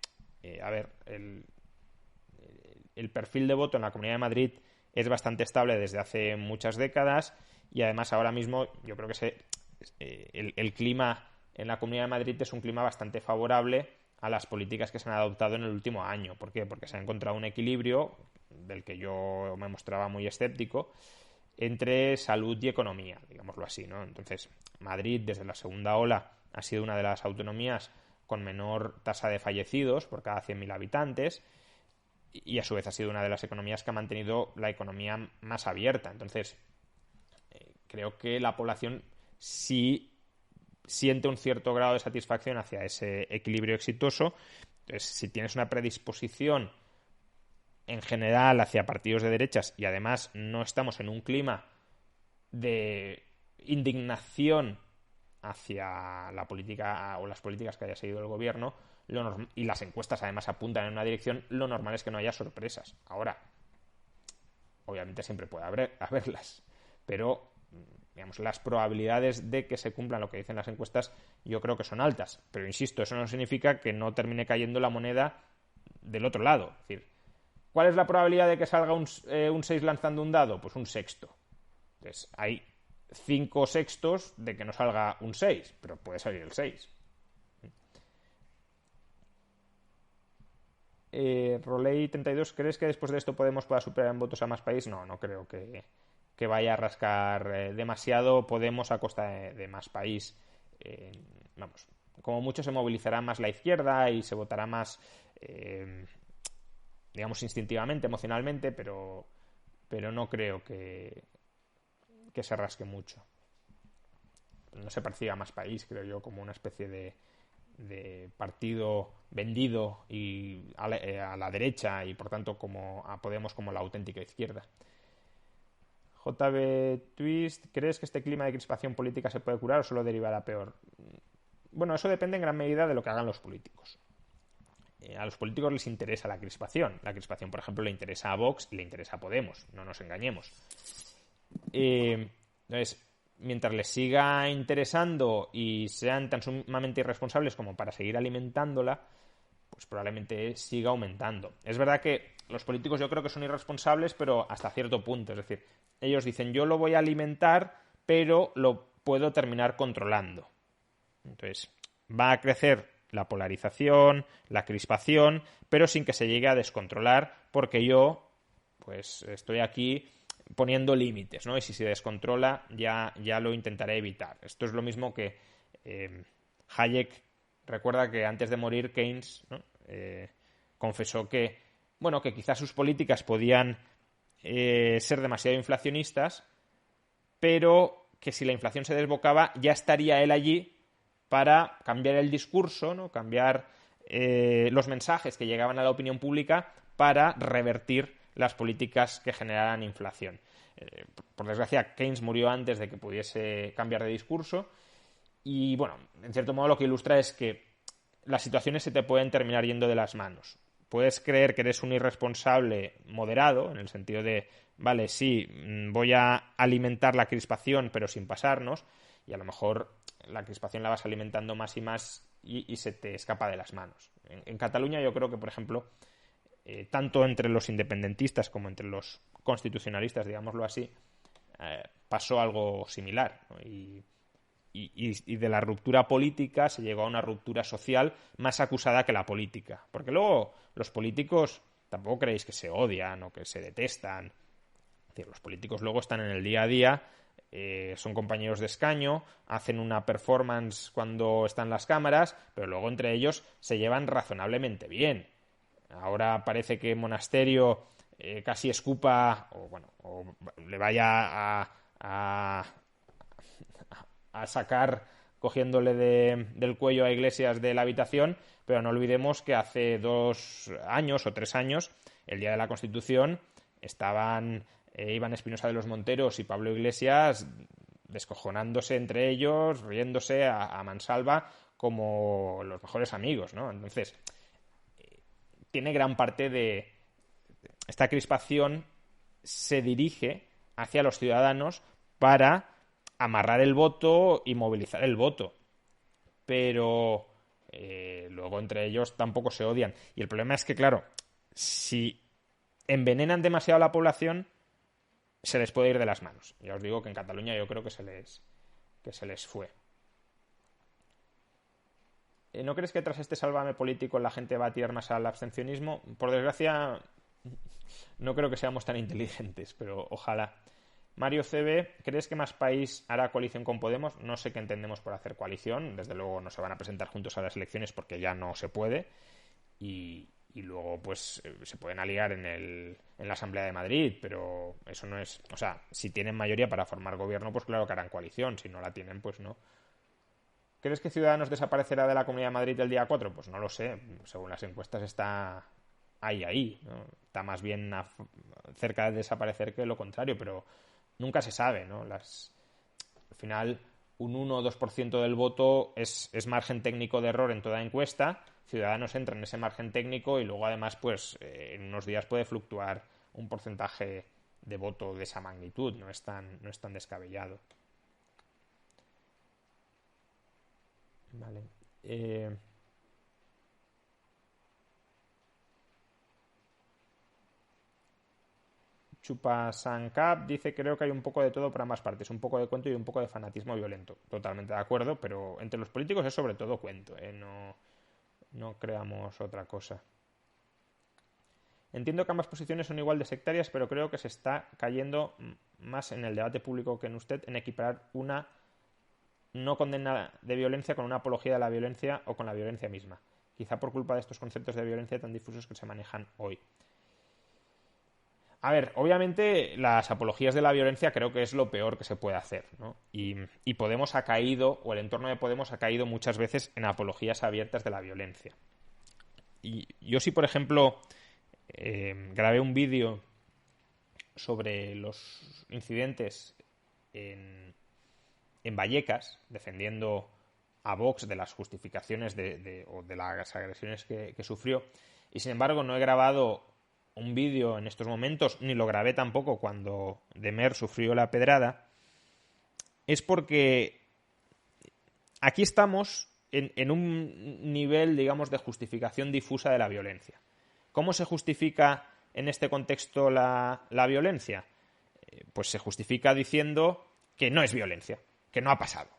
el perfil de voto en la Comunidad de Madrid es bastante estable desde hace muchas décadas y además ahora mismo yo creo que el clima en la Comunidad de Madrid es un clima bastante favorable a las políticas que se han adoptado en el último año. ¿Por qué? Porque se ha encontrado un equilibrio, del que yo me mostraba muy escéptico, entre salud y economía, digámoslo así, ¿no? Entonces, Madrid, desde la segunda ola, ha sido una de las autonomías con menor tasa de fallecidos por cada 100.000 habitantes y a su vez ha sido una de las economías que ha mantenido la economía más abierta. Entonces, creo que la población sí siente un cierto grado de satisfacción hacia ese equilibrio exitoso. Entonces, si tienes una predisposición en general hacia partidos de derechas y además no estamos en un clima de indignación hacia la política o las políticas que haya seguido el gobierno, y las encuestas además apuntan en una dirección, lo normal es que no haya sorpresas. Ahora, obviamente siempre puede haberlas, pero digamos, las probabilidades de que se cumplan lo que dicen las encuestas yo creo que son altas. Pero insisto, eso no significa que no termine cayendo la moneda del otro lado. Es decir, ¿cuál es la probabilidad de que salga un 6 lanzando un dado? Pues un sexto. Entonces, hay 5 sextos de que no salga un 6, pero puede salir el 6. Roley 32, ¿crees que después de esto Podemos pueda superar en votos a Más País? No creo que vaya a rascar demasiado Podemos a costa de Más País. Vamos, como mucho se movilizará más la izquierda y se votará más, digamos, instintivamente, emocionalmente, pero no creo que se rasque mucho. No se perciba Más País, creo yo, como una especie de partido vendido y a la derecha y por tanto como a Podemos como la auténtica izquierda. JB Twist, ¿crees que este clima de crispación política se puede curar o solo derivará peor? Bueno, eso depende en gran medida de lo que hagan los políticos. A los políticos les interesa la crispación. La crispación, por ejemplo, le interesa a Vox y le interesa a Podemos, no nos engañemos. Entonces, mientras les siga interesando y sean tan sumamente irresponsables como para seguir alimentándola, pues probablemente siga aumentando. Es verdad que los políticos yo creo que son irresponsables, pero hasta cierto punto. Es decir, ellos dicen, yo lo voy a alimentar, pero lo puedo terminar controlando. Entonces, va a crecer la polarización, la crispación, pero sin que se llegue a descontrolar, porque yo, pues, estoy aquí poniendo límites, ¿no? Y si se descontrola, ya lo intentaré evitar. Esto es lo mismo que Hayek recuerda que antes de morir Keynes, ¿no? Confesó que, bueno, que quizás sus políticas podían ser demasiado inflacionistas, pero que si la inflación se desbocaba, ya estaría él allí para cambiar el discurso, ¿no? Cambiar los mensajes que llegaban a la opinión pública para revertir las políticas que generaran inflación. Por desgracia, Keynes murió antes de que pudiese cambiar de discurso y, bueno, en cierto modo lo que ilustra es que las situaciones se te pueden terminar yendo de las manos. Puedes creer que eres un irresponsable moderado, en el sentido de, vale, sí, voy a alimentar la crispación, pero sin pasarnos, y a lo mejor la crispación la vas alimentando más y más y se te escapa de las manos. En Cataluña yo creo que, por ejemplo, tanto entre los independentistas como entre los constitucionalistas, digámoslo así, pasó algo similar, ¿no? Y de la ruptura política se llegó a una ruptura social más acusada que la política. Porque luego los políticos tampoco creéis que se odian o que se detestan. Es decir, los políticos luego están en el día a día, son compañeros de escaño, hacen una performance cuando están las cámaras, pero luego entre ellos se llevan razonablemente bien. Ahora parece que Monasterio casi escupa o le vaya a sacar cogiéndole del cuello a Iglesias de la habitación, pero no olvidemos que hace 2 años o 3 años, el día de la Constitución, estaban Iván Espinosa de los Monteros y Pablo Iglesias descojonándose entre ellos, riéndose a mansalva como los mejores amigos, ¿no? Entonces, tiene gran parte de esta crispación se dirige hacia los ciudadanos para amarrar el voto y movilizar el voto. Pero luego entre ellos tampoco se odian. Y el problema es que, claro, si envenenan demasiado a la población, se les puede ir de las manos. Ya os digo que en Cataluña yo creo que se les fue. ¿No crees que tras este sálvame político la gente va a tirar más al abstencionismo? Por desgracia, no creo que seamos tan inteligentes, pero ojalá. Mario CB, ¿crees que Más País hará coalición con Podemos? No sé qué entendemos por hacer coalición. Desde luego no se van a presentar juntos a las elecciones porque ya no se puede. Y luego pues se pueden aliar en la Asamblea de Madrid, pero eso no es... O sea, si tienen mayoría para formar gobierno, pues claro que harán coalición. Si no la tienen, pues no. ¿Crees que Ciudadanos desaparecerá de la Comunidad de Madrid el día 4? Pues no lo sé. Según las encuestas está ahí, ¿no? Está más bien cerca de desaparecer que lo contrario, pero nunca se sabe, ¿no? Al final, un 1 o 2% del voto es margen técnico de error en toda encuesta. Ciudadanos entra en ese margen técnico y luego además, pues, en unos días puede fluctuar un porcentaje de voto de esa magnitud. No es tan descabellado. Vale. Chupasancap dice: creo que hay un poco de todo para ambas partes, un poco de cuento y un poco de fanatismo violento. Totalmente de acuerdo, pero entre los políticos es sobre todo cuento, no creamos otra cosa. Entiendo que ambas posiciones son igual de sectarias, pero creo que se está cayendo más en el debate público que en usted en equiparar una no condena de violencia con una apología de la violencia o con la violencia misma. Quizá por culpa de estos conceptos de violencia tan difusos que se manejan hoy. A ver, obviamente las apologías de la violencia creo que es lo peor que se puede hacer, ¿no? Y Podemos ha caído, o el entorno de Podemos ha caído muchas veces en apologías abiertas de la violencia. Y yo sí, por ejemplo, grabé un vídeo sobre los incidentes en Vallecas, defendiendo a Vox de las justificaciones o de las agresiones que sufrió, y sin embargo no he grabado un vídeo en estos momentos, ni lo grabé tampoco cuando Demer sufrió la pedrada, es porque aquí estamos en un nivel, digamos, de justificación difusa de la violencia. ¿Cómo se justifica en este contexto la violencia? Pues se justifica diciendo que no es violencia, que no ha pasado.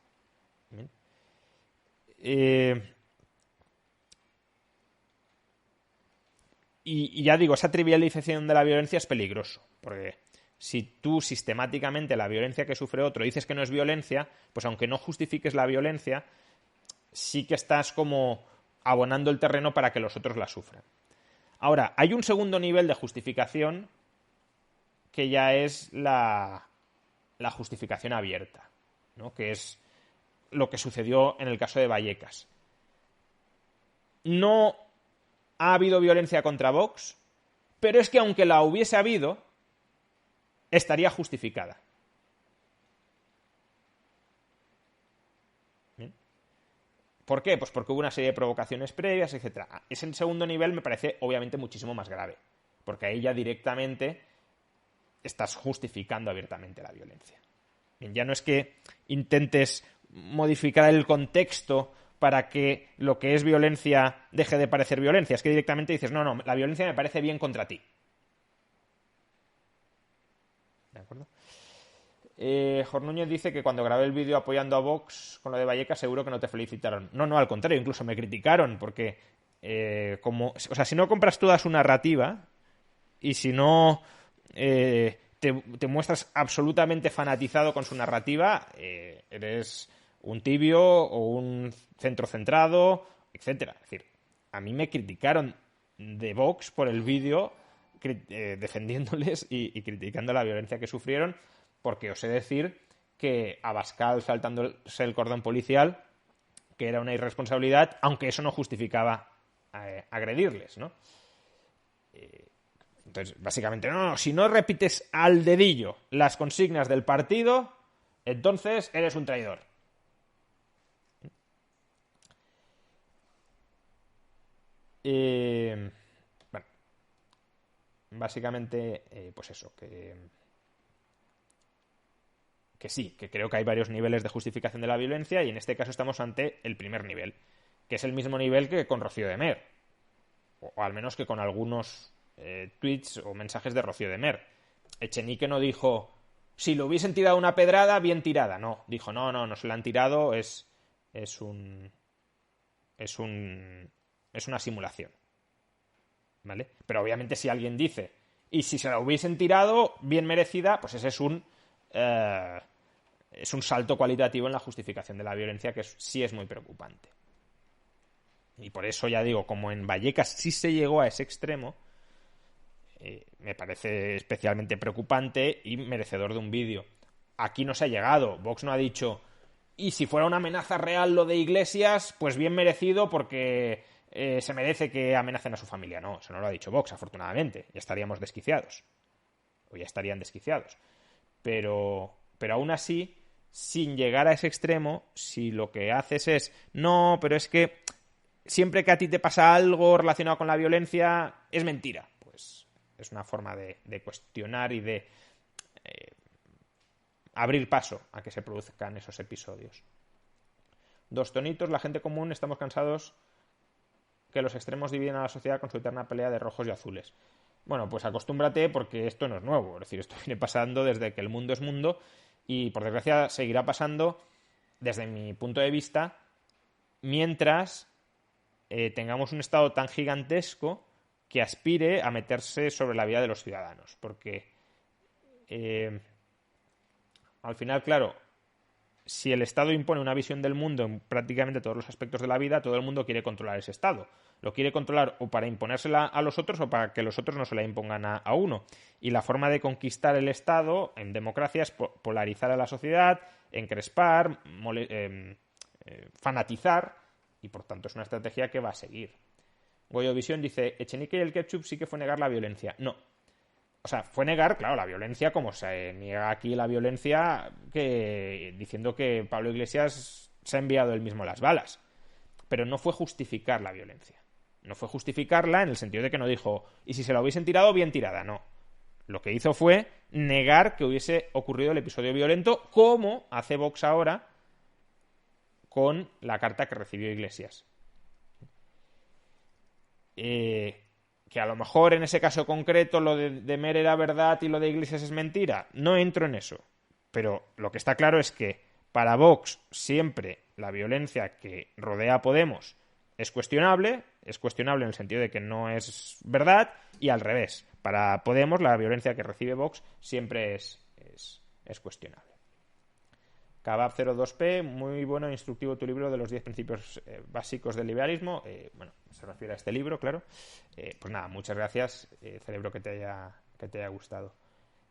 Y ya digo, esa trivialización de la violencia es peligroso, porque si tú sistemáticamente la violencia que sufre otro dices que no es violencia, pues aunque no justifiques la violencia, sí que estás como abonando el terreno para que los otros la sufran. Ahora, hay un segundo nivel de justificación que ya es la justificación abierta, ¿no? Que es lo que sucedió en el caso de Vallecas. No ha habido violencia contra Vox, pero es que aunque la hubiese habido, estaría justificada. ¿Bien? ¿Por qué? Pues porque hubo una serie de provocaciones previas, etcétera. Ese segundo nivel me parece obviamente muchísimo más grave, porque ahí ya directamente estás justificando abiertamente la violencia. Bien, ya no es que intentes modificar el contexto para que lo que es violencia deje de parecer violencia, es que directamente dices, no, la violencia me parece bien contra ti. ¿De acuerdo? Jornúñez dice que cuando grabé el vídeo apoyando a Vox con lo de Vallecas seguro que no te felicitaron. No, al contrario, incluso me criticaron porque si no compras toda su narrativa y si no te muestras absolutamente fanatizado con su narrativa, eres un tibio o un centrocentrado, etcétera. Es decir, a mí me criticaron de Vox por el vídeo defendiéndoles y criticando la violencia que sufrieron, porque os he de decir que Abascal saltándose el cordón policial, que era una irresponsabilidad, aunque eso no justificaba agredirles, ¿no? Entonces, básicamente, si no repites al dedillo las consignas del partido, entonces eres un traidor. Bueno, básicamente, pues eso, que sí, que creo que hay varios niveles de justificación de la violencia y en este caso estamos ante el primer nivel, que es el mismo nivel que con Rocío de Mer, o al menos que con algunos tweets o mensajes de Rocío de Mer. Echenique no dijo, si lo hubiesen tirado una pedrada, bien tirada. No, dijo, no se la han tirado, es una simulación. ¿Vale? Pero obviamente si alguien dice, y si se la hubiesen tirado, bien merecida, pues ese es un salto cualitativo en la justificación de la violencia que sí es muy preocupante. Y por eso ya digo, como en Vallecas sí se llegó a ese extremo, me parece especialmente preocupante y merecedor de un vídeo. Aquí no se ha llegado. Vox no ha dicho, y si fuera una amenaza real lo de Iglesias, pues bien merecido porque se merece que amenacen a su familia. No, eso no lo ha dicho Vox, afortunadamente. Ya estaríamos desquiciados. O ya estarían desquiciados. Pero aún así, sin llegar a ese extremo, si lo que haces es, no, pero es que siempre que a ti te pasa algo relacionado con la violencia, es mentira. Pues es una forma de cuestionar y de abrir paso a que se produzcan esos episodios. Dos tonitos, la gente común estamos cansados que los extremos dividen a la sociedad con su eterna pelea de rojos y azules. Bueno, pues acostúmbrate porque esto no es nuevo. Es decir, esto viene pasando desde que el mundo es mundo y por desgracia seguirá pasando desde mi punto de vista mientras tengamos un Estado tan gigantesco que aspire a meterse sobre la vida de los ciudadanos. Porque al final, claro, si el Estado impone una visión del mundo en prácticamente todos los aspectos de la vida, todo el mundo quiere controlar ese Estado. Lo quiere controlar o para imponérsela a los otros o para que los otros no se la impongan a uno. Y la forma de conquistar el Estado en democracia es polarizar a la sociedad, encrespar, fanatizar, y por tanto es una estrategia que va a seguir. Goyo Visión dice, Echenique y el ketchup sí que fue negar la violencia. No. O sea, fue negar, claro, la violencia, como se niega aquí la violencia, diciendo que Pablo Iglesias se ha enviado él mismo las balas. Pero no fue justificar la violencia. No fue justificarla en el sentido de que no dijo, y si se la hubiesen tirado, bien tirada, no. Lo que hizo fue negar que hubiese ocurrido el episodio violento, como hace Vox ahora con la carta que recibió Iglesias. Que a lo mejor en ese caso concreto lo de Mer era verdad y lo de Iglesias es mentira. No entro en eso. Pero lo que está claro es que para Vox siempre la violencia que rodea a Podemos es cuestionable en el sentido de que no es verdad, y al revés. Para Podemos la violencia que recibe Vox siempre es cuestionable. Kabab 02P, muy bueno e instructivo tu libro de los 10 principios básicos del liberalismo. Bueno, se refiere a este libro, claro. Pues nada, muchas gracias. Celebro que te haya gustado.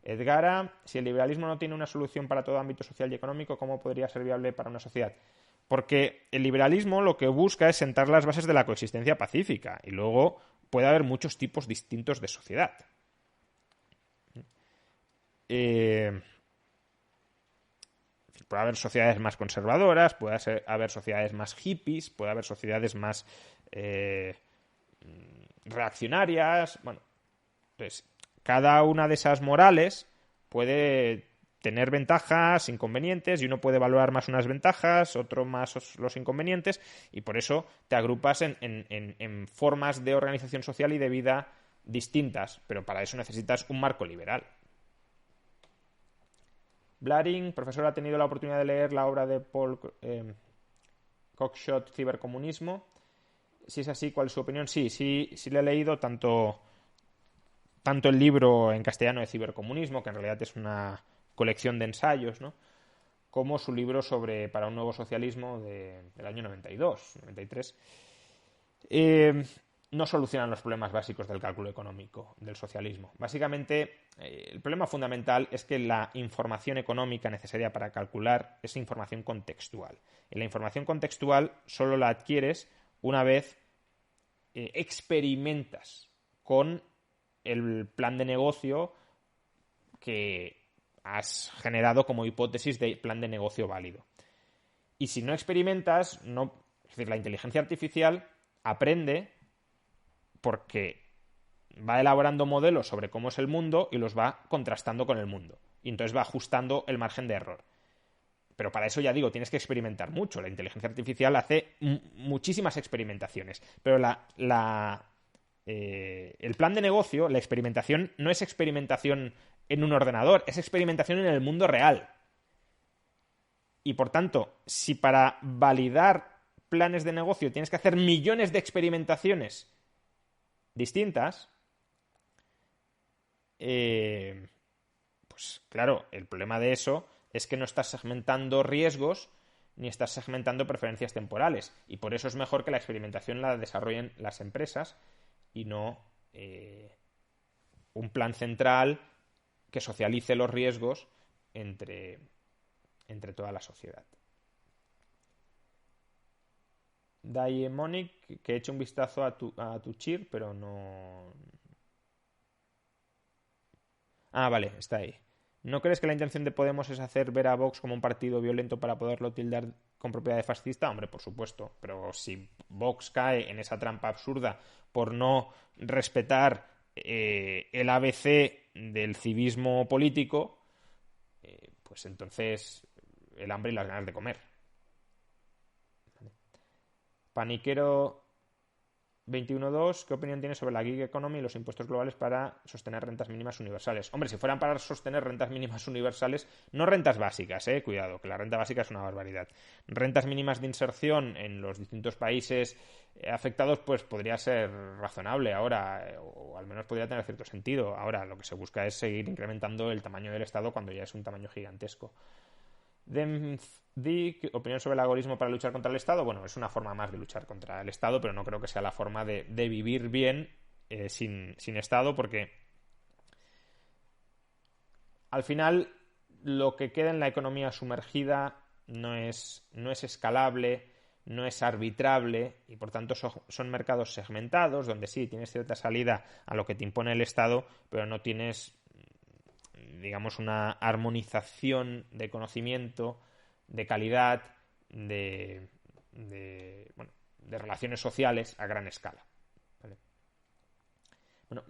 Edgara, si el liberalismo no tiene una solución para todo ámbito social y económico, ¿cómo podría ser viable para una sociedad? Porque el liberalismo lo que busca es sentar las bases de la coexistencia pacífica y luego puede haber muchos tipos distintos de sociedad. Por puede haber sociedades más conservadoras, haber sociedades más hippies, puede haber sociedades más reaccionarias. Bueno, entonces, cada una de esas morales puede tener ventajas, inconvenientes, y uno puede valorar más unas ventajas, otro más los inconvenientes, y por eso te agrupas en formas de organización social y de vida distintas, pero para eso necesitas un marco liberal. Blaring, profesor, ha tenido la oportunidad de leer la obra de Paul Cockshott, Cibercomunismo. Si es así, ¿cuál es su opinión? Sí le he leído tanto el libro en castellano de Cibercomunismo, que en realidad es una colección de ensayos, ¿no?, como su libro para un nuevo socialismo del año 92, 93. No solucionan los problemas básicos del cálculo económico del socialismo. Básicamente, el problema fundamental es que la información económica necesaria para calcular es información contextual. Y la información contextual solo la adquieres una vez experimentas con el plan de negocio que has generado como hipótesis de plan de negocio válido. Y si no experimentas, es decir, la inteligencia artificial aprende porque va elaborando modelos sobre cómo es el mundo y los va contrastando con el mundo. Y entonces va ajustando el margen de error. Pero para eso, ya digo, tienes que experimentar mucho. La inteligencia artificial hace muchísimas experimentaciones. Pero el plan de negocio, la experimentación, no es experimentación en un ordenador, es experimentación en el mundo real. Y por tanto, si para validar planes de negocio tienes que hacer millones de experimentaciones distintas, pues claro, el problema de eso es que no estás segmentando riesgos ni estás segmentando preferencias temporales. Y por eso es mejor que la experimentación la desarrollen las empresas y no un plan central que socialice los riesgos entre toda la sociedad. Daemonic, que he hecho un vistazo a tu cheer, pero no... Ah, vale, está ahí. ¿No crees que la intención de Podemos es hacer ver a Vox como un partido violento para poderlo tildar con propiedad de fascista? Hombre, por supuesto. Pero si Vox cae en esa trampa absurda por no respetar el ABC del civismo político, pues entonces el hambre y las ganas de comer. Vale. Paniquero 21.2, ¿qué opinión tienes sobre la gig economy y los impuestos globales para sostener rentas mínimas universales? Hombre, si fueran para sostener rentas mínimas universales, no rentas básicas, cuidado, que la renta básica es una barbaridad. Rentas mínimas de inserción en los distintos países afectados, pues podría ser razonable ahora, o al menos podría tener cierto sentido. Ahora, lo que se busca es seguir incrementando el tamaño del Estado cuando ya es un tamaño gigantesco. Opinión sobre el agorismo para luchar contra el Estado. Bueno, es una forma más de luchar contra el Estado, pero no creo que sea la forma de vivir bien sin Estado, porque al final lo que queda en la economía sumergida no es escalable, no es arbitrable, y por tanto son mercados segmentados donde sí tienes cierta salida a lo que te impone el Estado, pero no tienes, digamos, una armonización de conocimiento, de calidad, de relaciones sociales a gran escala. ¿Vale? Bueno,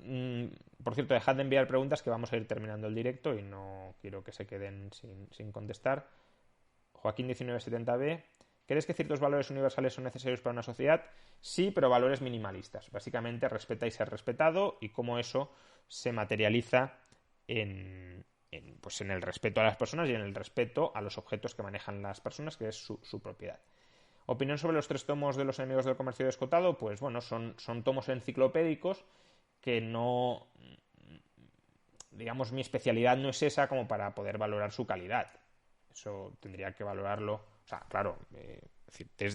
por cierto, dejad de enviar preguntas, que vamos a ir terminando el directo y no quiero que se queden sin contestar. Joaquín 1970B, ¿crees que ciertos valores universales son necesarios para una sociedad? Sí, pero valores minimalistas. Básicamente, respeta y ser respetado, y cómo eso se materializa en el respeto a las personas y en el respeto a los objetos que manejan las personas, que es su propiedad. Opinión sobre los 3 tomos de los enemigos del comercio descotado. Pues bueno, son tomos enciclopédicos que no... Digamos, mi especialidad no es esa como para poder valorar su calidad. Eso tendría que valorarlo... O sea, claro,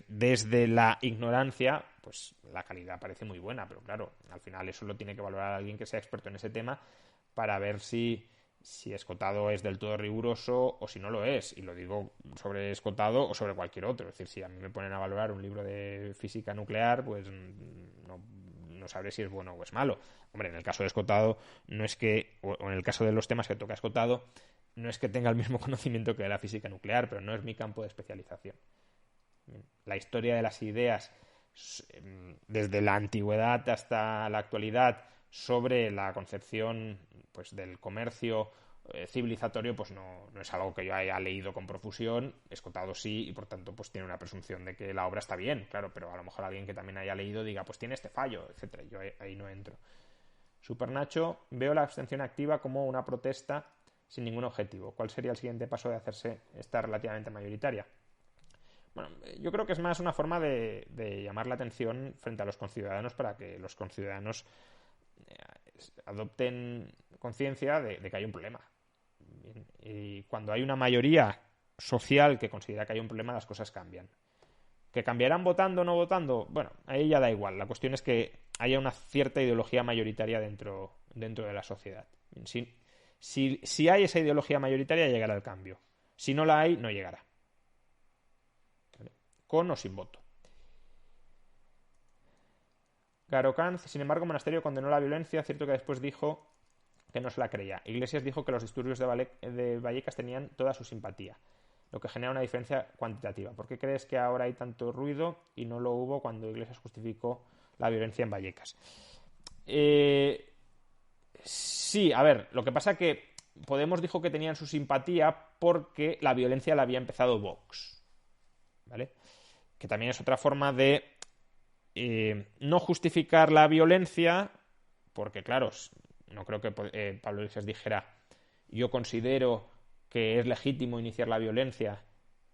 desde la ignorancia, pues la calidad parece muy buena, pero claro, al final eso lo tiene que valorar alguien que sea experto en ese tema para ver si Escotado es del todo riguroso o si no lo es. Y lo digo sobre Escotado o sobre cualquier otro. Es decir, si a mí me ponen a valorar un libro de física nuclear, pues no sabré si es bueno o es malo. Hombre, en el caso de Escotado, no es que... O en el caso de los temas que toca Escotado, no es que tenga el mismo conocimiento que de la física nuclear, pero no es mi campo de especialización. La historia de las ideas, desde la antigüedad hasta la actualidad, sobre la concepción pues del comercio civilizatorio, pues no es algo que yo haya leído con profusión. Escotado sí, y por tanto pues tiene una presunción de que la obra está bien, claro, pero a lo mejor alguien que también haya leído diga, pues tiene este fallo, etcétera. Yo ahí no entro. Super Nacho, veo la abstención activa como una protesta sin ningún objetivo. ¿Cuál sería el siguiente paso de hacerse esta relativamente mayoritaria? Bueno, yo creo que es más una forma de llamar la atención frente a los conciudadanos para que los conciudadanos adopten conciencia de que hay un problema. Bien, y cuando hay una mayoría social que considera que hay un problema, las cosas cambian. ¿Que cambiarán votando o no votando? Bueno, ahí ya da igual. La cuestión es que haya una cierta ideología mayoritaria dentro de la sociedad. Si hay esa ideología mayoritaria, llegará el cambio. Si no la hay, no llegará. ¿Vale? Con o sin voto. Garokanz, sin embargo, Monasterio condenó la violencia, cierto que después dijo que no se la creía. Iglesias dijo que los disturbios de Vallecas tenían toda su simpatía, lo que genera una diferencia cuantitativa. ¿Por qué crees que ahora hay tanto ruido y no lo hubo cuando Iglesias justificó la violencia en Vallecas? Sí, a ver, lo que pasa que Podemos dijo que tenían su simpatía porque la violencia la había empezado Vox, ¿vale? Que también es otra forma de no justificar la violencia, porque claro, no creo que Pablo Iglesias dijera yo considero que es legítimo iniciar la violencia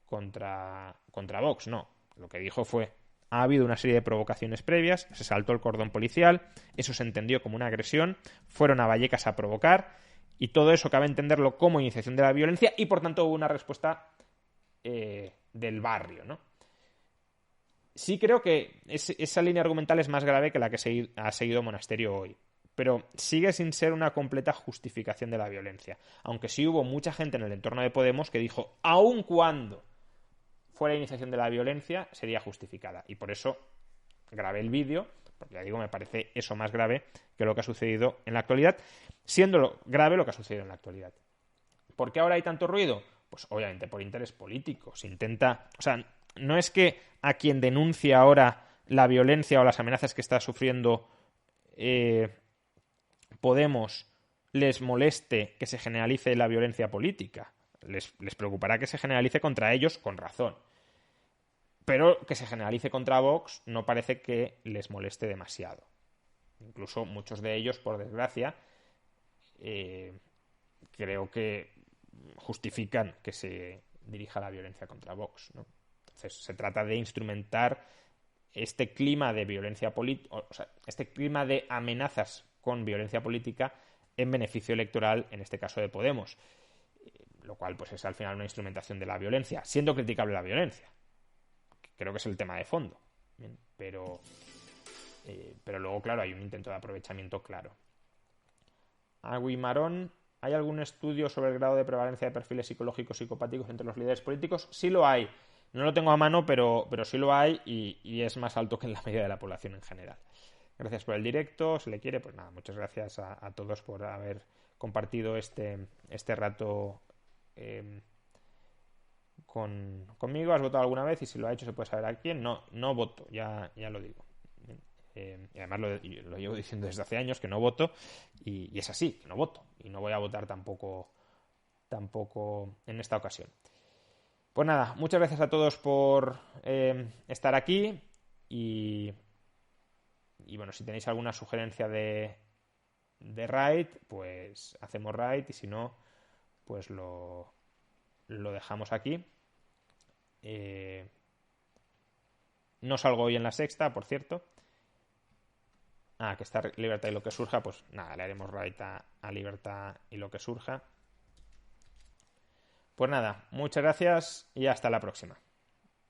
contra Vox, no. Lo que dijo fue ha habido una serie de provocaciones previas, se saltó el cordón policial, eso se entendió como una agresión, fueron a Vallecas a provocar y todo eso cabe entenderlo como iniciación de la violencia y por tanto hubo una respuesta del barrio, ¿no? Sí creo que esa línea argumental es más grave que la que ha seguido Monasterio hoy, pero sigue sin ser una completa justificación de la violencia, aunque sí hubo mucha gente en el entorno de Podemos que dijo, aun cuando fuera iniciación de la violencia, sería justificada, y por eso grabé el vídeo, porque ya digo, me parece eso más grave que lo que ha sucedido en la actualidad, siendo grave lo que ha sucedido en la actualidad. ¿Por qué ahora hay tanto ruido? Pues obviamente por interés político. Se intenta, o sea, no es que a quien denuncia ahora la violencia o las amenazas que está sufriendo Podemos les moleste que se generalice la violencia política. Les preocupará que se generalice contra ellos con razón. Pero que se generalice contra Vox no parece que les moleste demasiado. Incluso muchos de ellos, por desgracia, creo que justifican que se dirija la violencia contra Vox, ¿no? Entonces se trata de instrumentar este clima de violencia política, o sea, este clima de amenazas con violencia política en beneficio electoral, en este caso de Podemos, lo cual pues es al final una instrumentación de la violencia, siendo criticable la violencia. Creo que es el tema de fondo. Bien, pero luego, claro, hay un intento de aprovechamiento claro. Aguimarón, ¿hay algún estudio sobre el grado de prevalencia de perfiles psicológicos psicopáticos entre los líderes políticos? Sí lo hay. No lo tengo a mano, pero sí lo hay y es más alto que en la media de la población en general. Gracias por el directo. Si le quiere, pues nada, muchas gracias a todos por haber compartido este rato conmigo. ¿Has votado alguna vez? Y si lo ha hecho, se puede saber a quién. No voto, ya lo digo. Y además lo llevo diciendo desde hace años que no voto y es así, que no voto. Y no voy a votar tampoco en esta ocasión. Pues nada, muchas gracias a todos por estar aquí y bueno, si tenéis alguna sugerencia de raid, pues hacemos raid y si no, pues lo dejamos aquí. No salgo hoy en la sexta, por cierto. Que está Libertad y lo que surja, pues nada, le haremos raid a Libertad y lo que surja. Pues nada, muchas gracias y hasta la próxima.